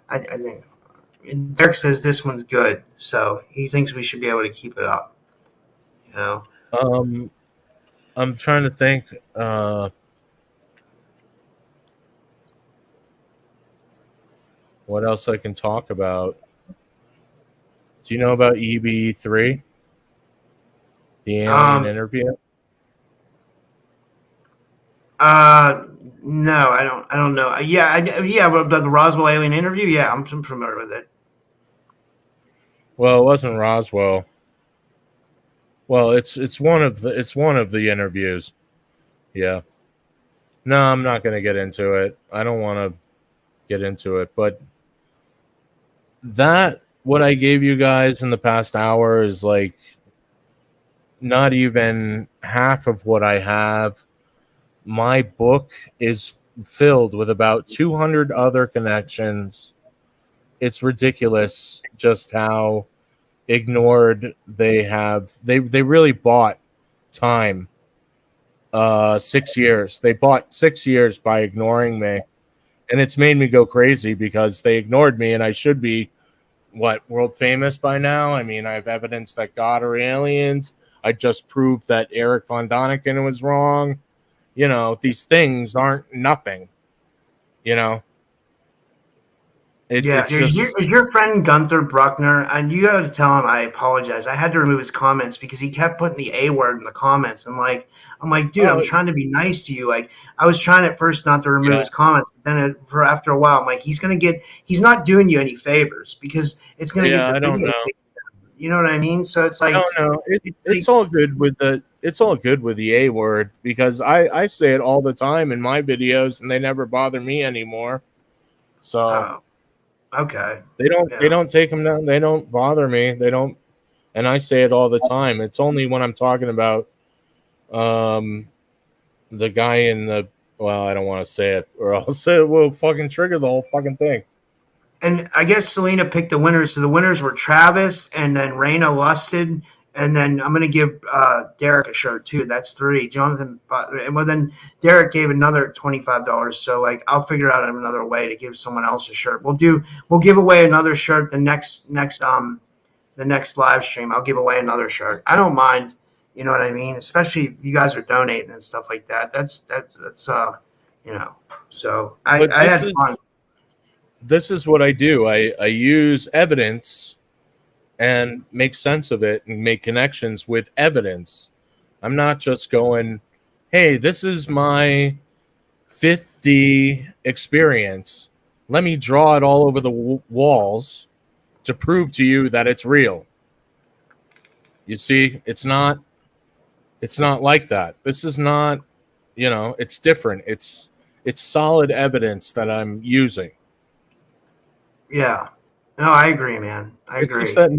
I think Derek says this one's good, so he thinks we should be able to keep it up. I'm trying to think. What else I can talk about? Do you know about EB3? The alien interview? No, I don't know. Yeah, but the Roswell alien interview. Yeah, I'm familiar with it. Well, it wasn't Roswell. Well, it's one of the interviews. Yeah. No, I'm not going to get into it. I don't want to get into it, but that what I gave you guys in the past hour is like not even half of what I have. My book is filled with about 200 other connections. It's ridiculous just how ignored they have. They really bought time. 6 years. They bought 6 years by ignoring me. And it's made me go crazy because they ignored me, and I should be world famous by now. I mean, I have evidence that God are aliens. I just proved that Eric von Däniken was wrong. You know, these things aren't nothing. You know, Yeah, it's just is your friend Gunther Bruckner, and you got to tell him I apologize. I had to remove his comments because he kept putting the A word in the comments. And like, I'm like, dude, I'm trying to be nice to you. Like, I was trying at first not to remove his comments, but then after a while, I'm like, he's not doing you any favors because it's gonna get the I don't video know. taken down. You know what I mean? So it's like, I don't know. It's all good with the A word because I say it all the time in my videos and they never bother me anymore. So okay. they don't take them down. They don't bother me. They don't, and I say it all the time. It's only when I'm talking about the guy in the I don't want to say it or I'll say it will fucking trigger the whole fucking thing. And I guess Selena picked the winners. So the winners were Travis and then Raina Lusted. And then I'm going to give Derek a shirt too. That's 3. Jonathan, well, then Derek gave another $25. So like, I'll figure out another way to give someone else a shirt. We'll give away another shirt the next live stream. I'll give away another shirt. I don't mind. You know what I mean? Especially if you guys are donating and stuff like that. That's you know. So I had fun. This is what I do. I use evidence and make sense of it and make connections with evidence. I'm not just going, hey, this is my 50 experience. Let me draw it all over the walls to prove to you that it's real. You see, it's not like that. This is not, it's different. It's solid evidence that I'm using. Yeah. No, I agree, man. I agree. It's just that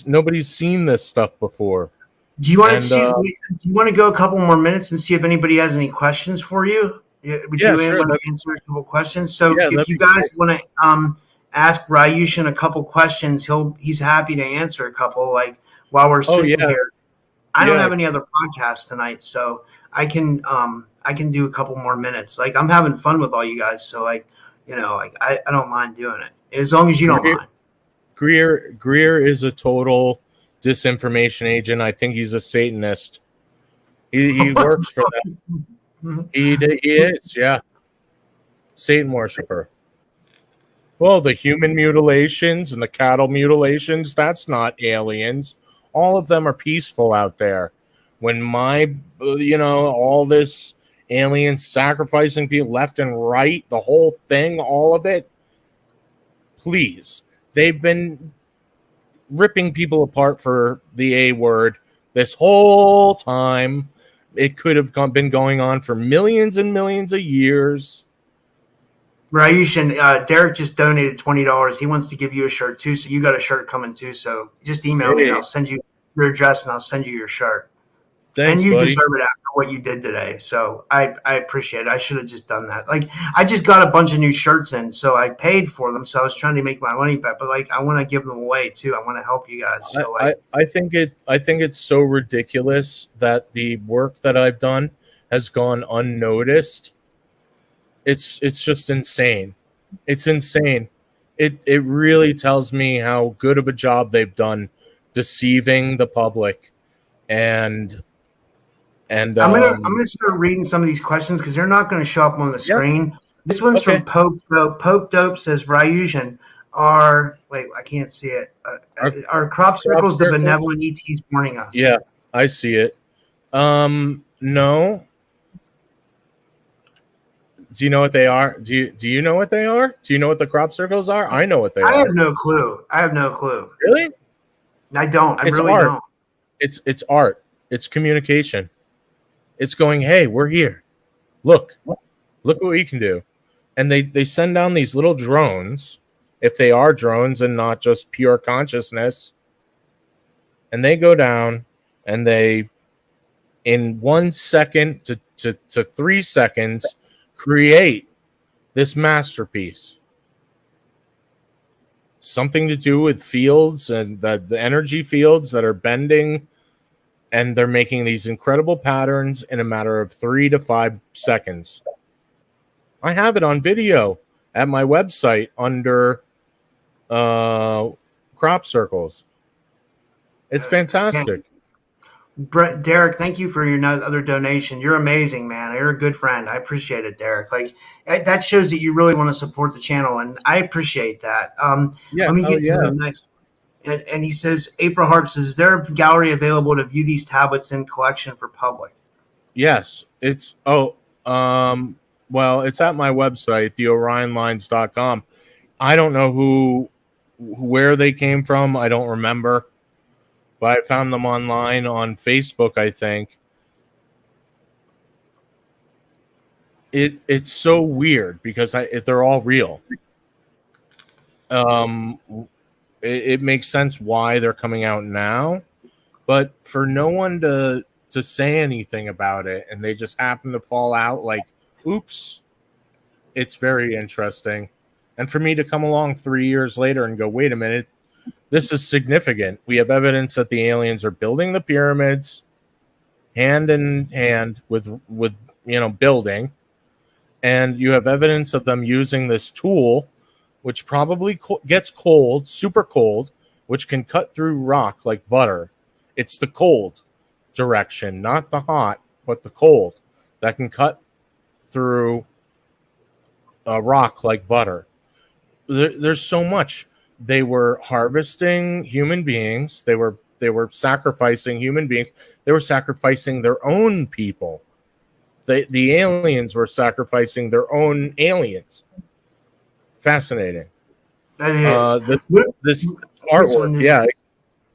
nobody's seen this stuff before. Do you want to see? Do you want to go a couple more minutes and see if anybody has any questions for you? Would you want to answer a couple questions? So if you guys want to ask Ryushin a couple questions, he's happy to answer a couple. Like while we're sitting here, I don't have any other podcasts tonight, so I can do a couple more minutes. Like I'm having fun with all you guys, so like I don't mind doing it as long as you don't mind. Greer is a total disinformation agent. I think he's a Satanist. He works for them. He is, yeah. Satan worshiper. Well, the human mutilations and the cattle mutilations, that's not aliens. All of them are peaceful out there. When all this aliens sacrificing people left and right, the whole thing, all of it, please. They've been ripping people apart for the A word this whole time. It could have been going on for millions and millions of years. Ryushin, Derek just donated $20. He wants to give you a shirt too, so you got a shirt coming too. So just email me and I'll send you your address and I'll send you your shirt. Thanks, and you buddy. deserve it after what you did today. So I appreciate it. I should have just done that. Like I just got a bunch of new shirts in, so I paid for them. So I was trying to make my money back, but like I want to give them away too. I want to help you guys. So I think it's so ridiculous that the work that I've done has gone unnoticed. It's just insane. It's insane. It really tells me how good of a job they've done deceiving the public and I'm gonna start reading some of these questions because they're not going to show up on the screen. Yep. This one's from Pope Dope. Pope Dope says Ryushin I can't see it. Are crop circles the benevolent ETs warning us? Yeah, I see it. No, Do you know what they are? Do you know what they are? Do you know what the crop circles are? I know what they I are. have no clue. I have no clue. Really? I don't. I It's really art. don't. It's art. It's communication. It's going, hey, we're here. Look what we can do. And they send down these little drones, if they are drones and not just pure consciousness. And they go down and they, in 1 second to 3 seconds, create this masterpiece. Something to do with fields and the energy fields that are bending, and they're making these incredible patterns in a matter of 3 to 5 seconds. I have it on video at my website under crop circles. It's fantastic. Derek, thank you for your other donation. You're amazing, man. You're a good friend. I appreciate it, Derek. Like that shows that you really want to support the channel, and I appreciate that. Yeah. Let me get to the next. And he says, April Harp says, is there a gallery available to view these tablets in collection for public? Yes, it's well, it's at my website, theorionlines.com. I don't know where they came from. I don't remember. But I found them online on Facebook, I think. It's so weird because they're all real. It makes sense why they're coming out now, but for no one to say anything about it, and they just happen to fall out like, oops, it's very interesting. And for me to come along 3 years later and go, wait a minute, this is significant. We have evidence that the aliens are building the pyramids hand in hand with building, and you have evidence of them using this tool, which probably gets cold, super cold, which can cut through rock like butter. It's the cold direction, not the hot, but the cold that can cut through a rock like butter. There's so much. They were harvesting human beings. They were sacrificing human beings. They were sacrificing their own people. The aliens were sacrificing their own aliens. Fascinating. That is. This artwork, yeah.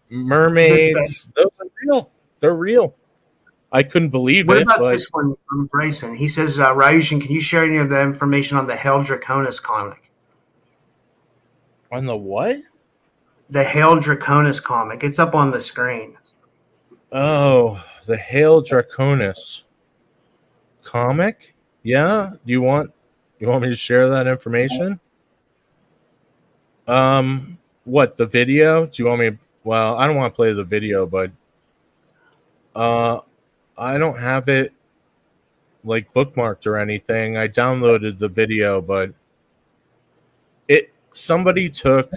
Mermaids, those are real. They're real. I couldn't believe what it. What about this one from Bryson? He says, Ryushin, can you share any of the information on the Hail Draconis comic? On the what? The Hail Draconis comic. It's up on the screen. Oh, the Hail Draconis comic? Yeah. You want me to share that information? What, the video? Do you want me? Well, I don't want to play the video, but I don't have it like bookmarked or anything. I downloaded the video, but somebody took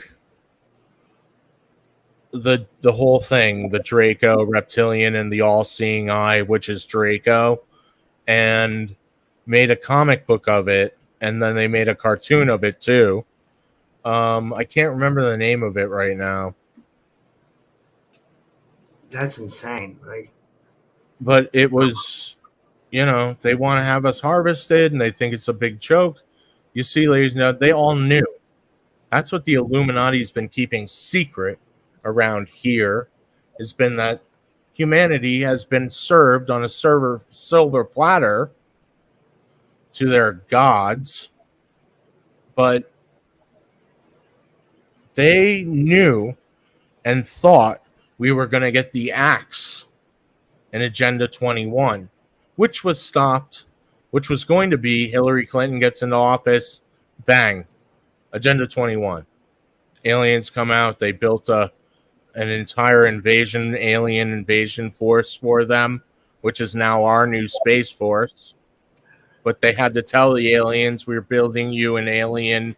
the whole thing, the Draco reptilian and the all-seeing eye, which is Draco, and made a comic book of it, and then they made a cartoon of it too. I can't remember the name of it right now. That's insane, right? But it was, they want to have us harvested, and they think it's a big joke. You see, ladies and gentlemen, they all knew. That's what the Illuminati's been keeping secret around here, has been that humanity has been served on a silver platter to their gods, but they knew and thought we were going to get the axe in Agenda 21, which was stopped, which was going to be Hillary Clinton gets into office, bang, Agenda 21. Aliens come out, they built an entire alien invasion force for them, which is now our new space force. But they had to tell the aliens, we're building you an alien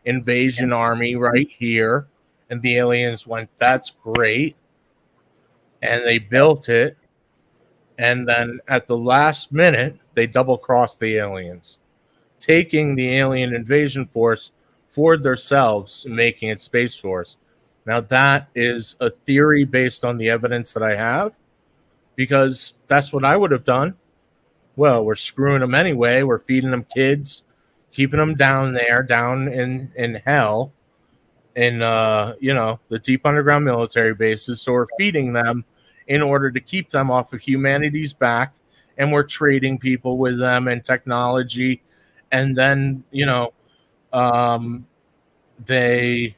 invasion army right here. And the aliens went, that's great. And they built it. And then at the last minute, they double-crossed the aliens, taking the alien invasion force for themselves and making it Space Force. Now, that is a theory based on the evidence that I have, because that's what I would have done. Well, we're screwing them anyway. We're feeding them kids keeping them down there, down in hell, in the deep underground military bases. So we're feeding them in order to keep them off of humanity's back, and we're trading people with them and technology, and then they.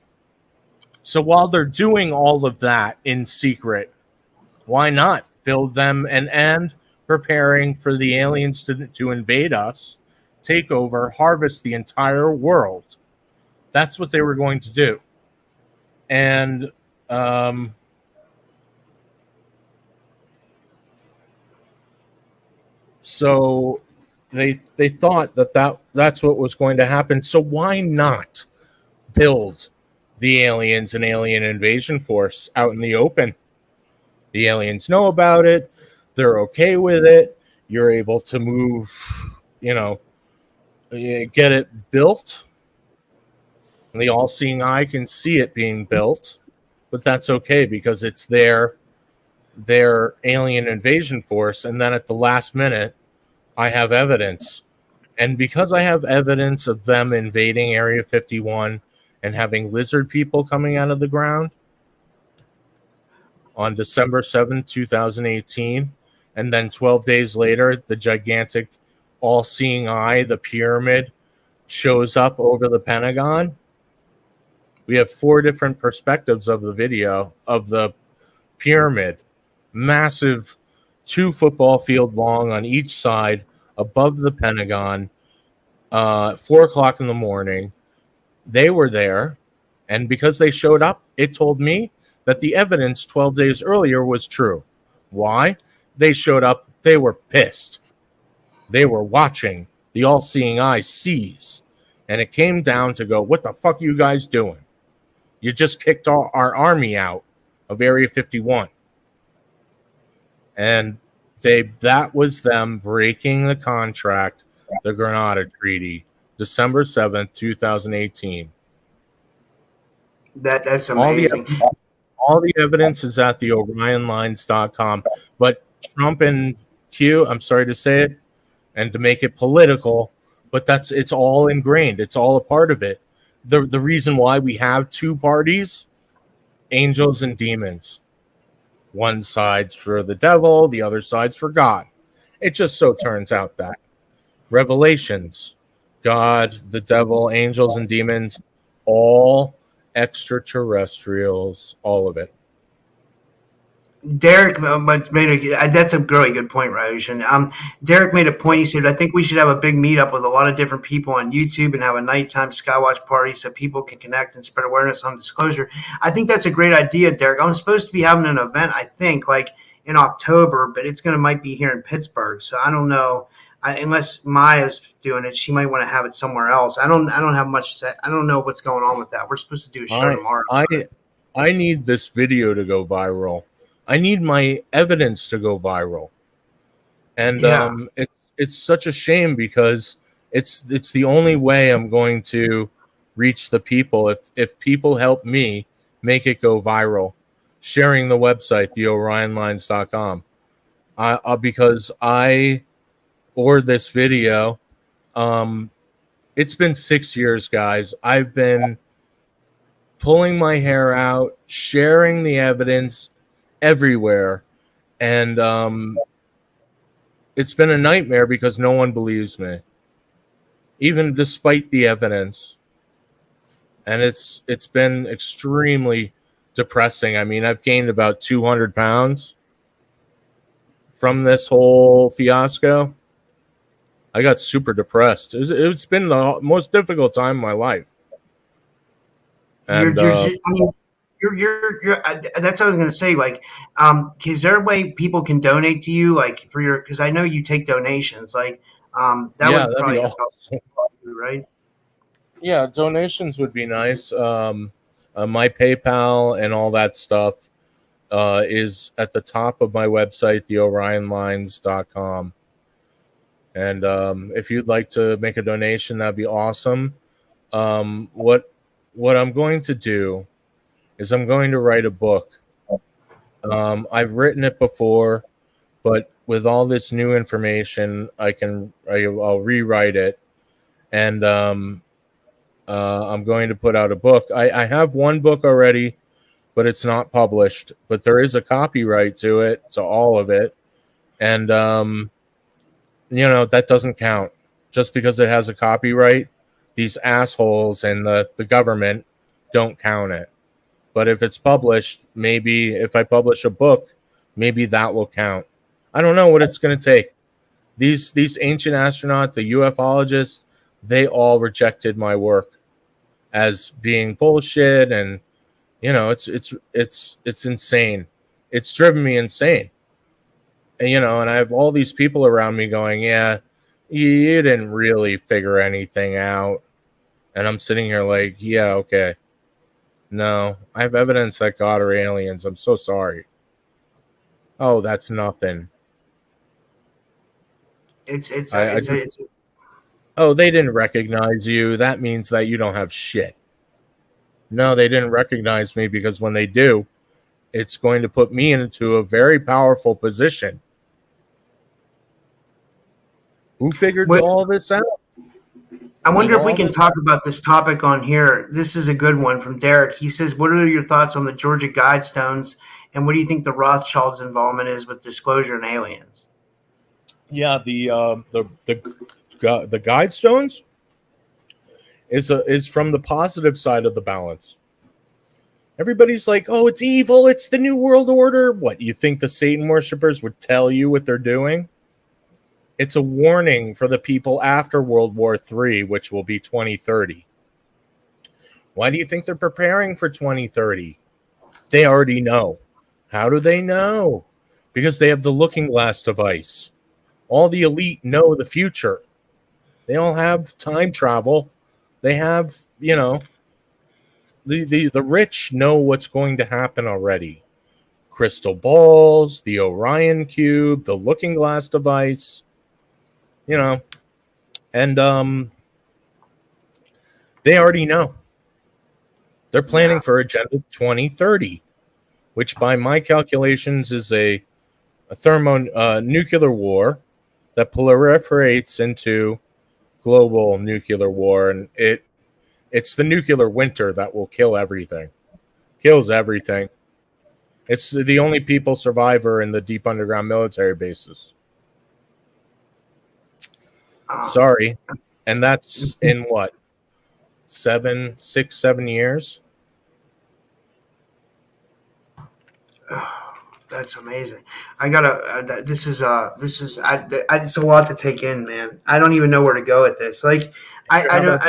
So while they're doing all of that in secret, why not build them and preparing for the aliens to invade us, take over, harvest the entire world? That's what they were going to do. And so they thought that's what was going to happen. So why not build the aliens and alien invasion force out in the open? The aliens know about it. They're okay with it. You're able to move, get it built. And the all-seeing eye can see it being built, but that's okay because it's their alien invasion force. And then at the last minute, I have evidence. And because I have evidence of them invading Area 51 and having lizard people coming out of the ground on December 7th, 2018, and then 12 days later, the gigantic all-seeing eye, the pyramid, shows up over the Pentagon. We have 4 different perspectives of the video of the pyramid, massive, 2 football field long on each side above the Pentagon, 4:00 in the morning. They were there, and because they showed up, it told me that the evidence 12 days earlier was true. Why? They showed up, they were pissed. They were watching. The all-seeing eye sees. And it came down to go, what the fuck are you guys doing? You just kicked our army out of Area 51. And that was them breaking the contract, the Granada Treaty, December 7th, 2018. That's amazing. All the evidence is at the orionlines.com. But Trump and Q, I'm sorry to say it, and to make it political, but it's all ingrained. It's all a part of it. The reason why we have 2 parties, angels and demons. One side's for the devil, the other side's for God. It just so turns out that Revelations, God, the devil, angels and demons, all extraterrestrials, all of it. Derek made that's a really good point, Ryushin. Derek made a point. He said, I think we should have a big meetup with a lot of different people on YouTube and have a nighttime Skywatch party so people can connect and spread awareness on disclosure. I think that's a great idea, Derek. I'm supposed to be having an event, I think, like in October, but might be here in Pittsburgh. So I don't know. Unless Maya's doing it, she might want to have it somewhere else. I don't have much. I don't know what's going on with that. We're supposed to do a show tomorrow. I need this video to go viral. I need my evidence to go viral, and it's such a shame because it's the only way I'm going to reach the people. If people help me make it go viral, sharing the website, theorionlines.com, because or this video, it's been 6 years, guys. I've been pulling my hair out, sharing the evidence everywhere, and it's been a nightmare because no one believes me, even despite the evidence. And it's been extremely depressing. I mean, I've gained about 200 pounds from this whole fiasco. I got super depressed. It's been the most difficult time of my life. And you're that's what I was going to say. Like, is there a way people can donate to you, like for your? Because I know you take donations. Like, would probably help, right? Yeah, donations would be nice. My PayPal and all that stuff is at the top of my website, theorionlines.com. And if you'd like to make a donation, that'd be awesome. What I'm going to do is I'm going to write a book. I've written it before, but with all this new information, I'll rewrite it, and I'm going to put out a book. I have one book already, but it's not published. But there is a copyright to it, to all of it, and that doesn't count. Just because it has a copyright, these assholes and the government don't count it. But if it's published, maybe if I publish a book, maybe that will count. I don't know what it's going to take. These ancient astronauts, the ufologists, they all rejected my work as being bullshit, and it's insane. It's driven me insane. And I have all these people around me going, "Yeah, you didn't really figure anything out." And I'm sitting here like, "Yeah, okay. No, I have evidence that God are aliens. I'm so sorry." Oh, that's nothing. Oh, they didn't recognize you. That means that you don't have shit. No, they didn't recognize me, because when they do, it's going to put me into a very powerful position. Who figured all this out? I wonder if we can talk about this topic on here. This is a good one from Derek. He says, what are your thoughts on the Georgia Guidestones, and what do you think the Rothschilds' involvement is with disclosure and aliens? Yeah, the Guidestones is from the positive side of the balance. Everybody's like, "Oh, it's evil. It's the New World Order." What, you think the Satan worshippers would tell you what they're doing? It's a warning for the people after World War III, which will be 2030. Why do you think they're preparing for 2030? They already know. How do they know? Because they have the looking glass device. All the elite know the future. They all have time travel. They have, the rich know what's going to happen already. Crystal balls, the Orion cube, the looking glass device. And they already know. They're planning for Agenda 2030, which by my calculations is a thermonuclear war that proliferates into global nuclear war, and it's the nuclear winter that will kill everything. Kills everything. It's the only people survivor in the deep underground military bases. Sorry. And that's in what? 7 years? That's amazing. I gotta. This is it's a lot to take in, man. I don't even know where to go with this. Like, I don't.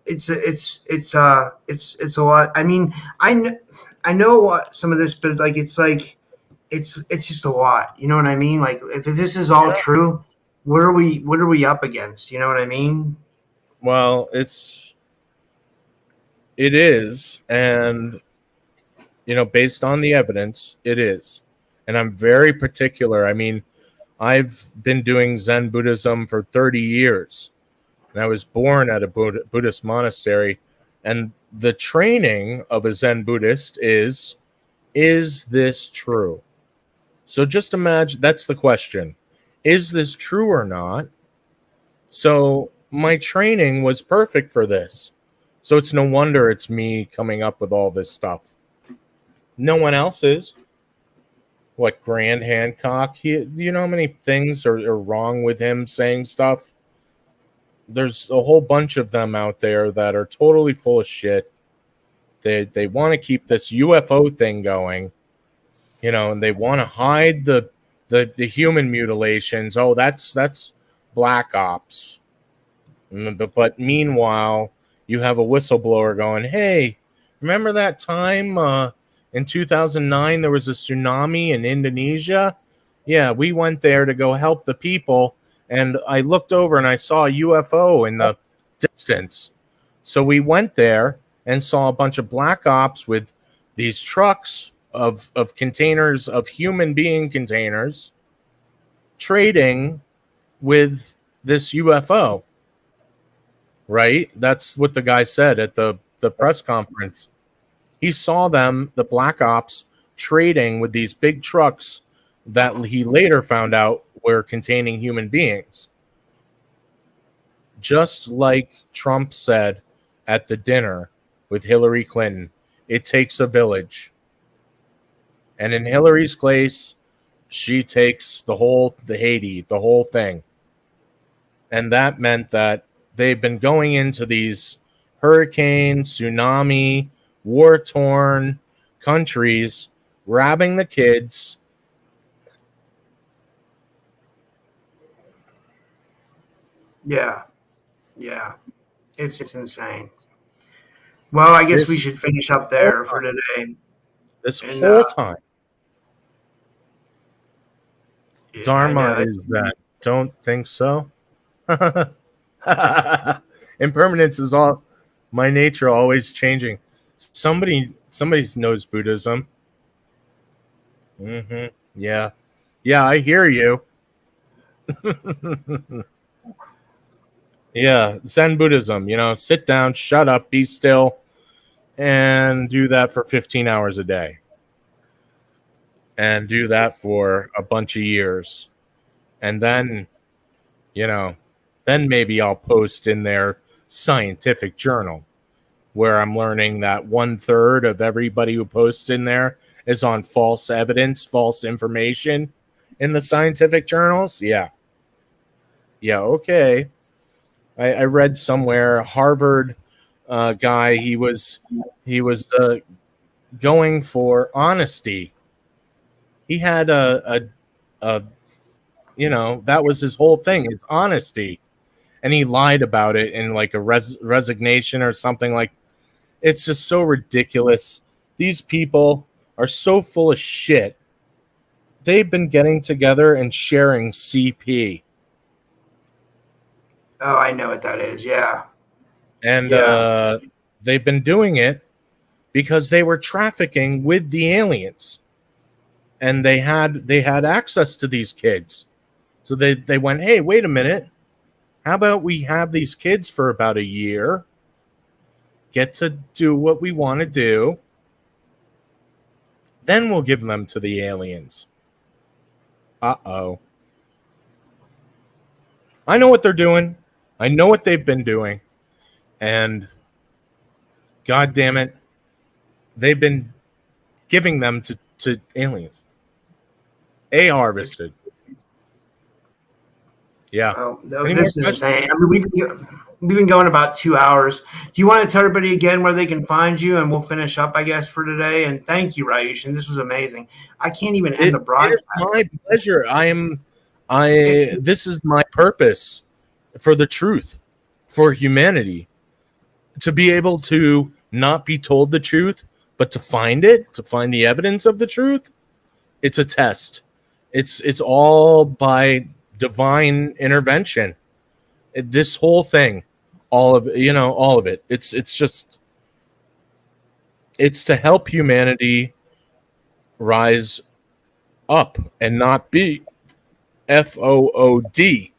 It's a lot. I mean, I know what some of this, but it's just a lot. You know what I mean? Like, if this is all true, what are we up against? You know what I mean? Well, it is, and based on the evidence, it is. And I'm very particular. I mean, I've been doing Zen Buddhism for 30 years. And I was born at a Buddhist monastery. And the training of a Zen Buddhist is this true? So just imagine, that's the question. Is this true or not? So my training was perfect for this. So it's no wonder it's me coming up with all this stuff. No one else is. What, Grant Hancock? You know how many things are wrong with him saying stuff? There's a whole bunch of them out there that are totally full of shit. They want to keep this UFO thing going, and they want to hide the human mutilations. Oh, that's black ops. But meanwhile, you have a whistleblower going, "Hey, remember that time in 2009, there was a tsunami in Indonesia? Yeah, we went there to go help the people, and I looked over and I saw a UFO in the distance. So we went there and saw a bunch of black ops with these trucks of containers, of human being containers, trading with this UFO." Right? That's what the guy said at the press conference. He saw them, the black ops, trading with these big trucks that he later found out were containing human beings. just like Trump said at the dinner with Hillary Clinton, it takes a village. And in Hillary's case, she takes the Haiti, the whole thing. And that meant that they've been going into these hurricane, tsunami, war-torn countries, grabbing the kids. Yeah. It's insane. Well, I guess we should finish up there for today. This whole time. Dharma is that. Don't think so. Impermanence is all my nature, always changing. Somebody knows Buddhism. Yeah, I hear you. Yeah, Zen Buddhism. Sit down, shut up, be still, and do that for 15 hours a day, and do that for a bunch of years, and then maybe I'll post in their scientific journal where I'm learning that 1/3 of everybody who posts in there is on false evidence, false information in the scientific journals. Yeah, okay. I read somewhere Harvard guy. He was going for honesty. He had that was his whole thing, is honesty. And he lied about it in like a resignation or something. Like, it's just so ridiculous. These people are so full of shit. They've been getting together and sharing CP. Oh, I know what that is. Yeah. And they've been doing it because they were trafficking with the aliens. And they had access to these kids. So they went, hey, wait a minute. How about we have these kids for about a year, get to do what we want to do, then we'll give them to the aliens. Uh-oh. I know what they're doing. I know what they've been doing. And God damn it, they've been giving them to aliens. Harvested. Yeah. Oh, this is insane. I mean, we've been going about 2 hours. Do you want to tell everybody again where they can find you, and we'll finish up, I guess, for today? And thank you, Ryushin. This was amazing. I can't even end the broadcast. It is my pleasure. This is my purpose for the truth, for humanity, to be able to not be told the truth, but to find the evidence of the truth. It's a test. It's all by divine intervention. This whole thing, all of it. It's to help humanity rise up and not be FOOD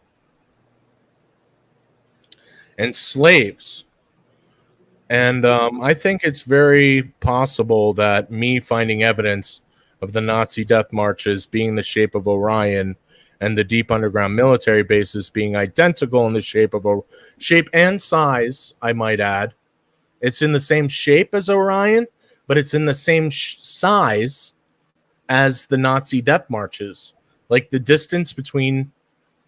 and slaves. And I think it's very possible that me finding evidence of the Nazi death marches being the shape of Orion and the deep underground military bases being identical in the shape and size, I might add. It's in the same shape as Orion, but it's in the same size as the Nazi death marches. Like the distance between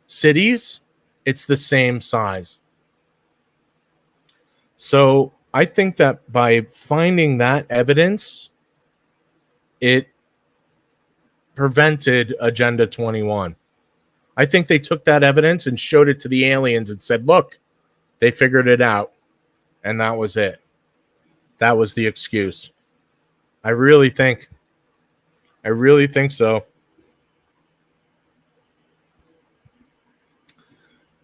cities, it's the same size. So I think that by finding that evidence, it prevented Agenda 21. I think they took that evidence and showed it to the aliens and said, look, they figured it out. And that was it. That was the excuse. I really think so.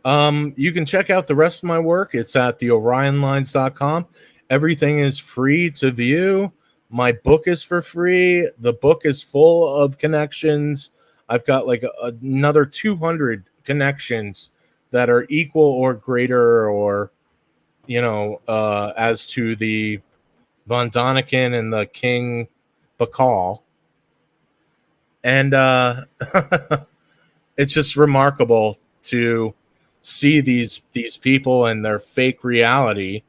You can check out the rest of my work. It's at theorionlines.com. Everything is free to view. My book is for free. The book is full of connections. I've got like another 200 connections that are equal or greater, or, as to the Von Daniken and the King Pakal. And it's just remarkable to see these people and their fake reality,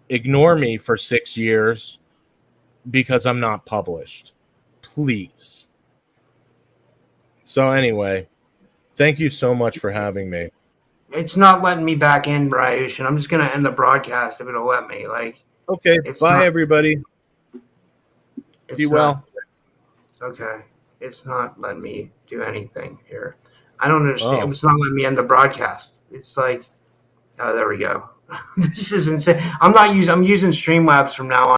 ignore me for 6 years because I'm not published. Please. So anyway, thank you so much for having me. It's not letting me back in, Ryushin. I'm just gonna end the broadcast if it'll let me. Like, Okay, bye everybody. Be well. Okay, it's not letting me do anything here. I don't understand. Oh. It's not letting me end the broadcast. It's like, oh, there we go. This is insane. I'm using Streamlabs from now on.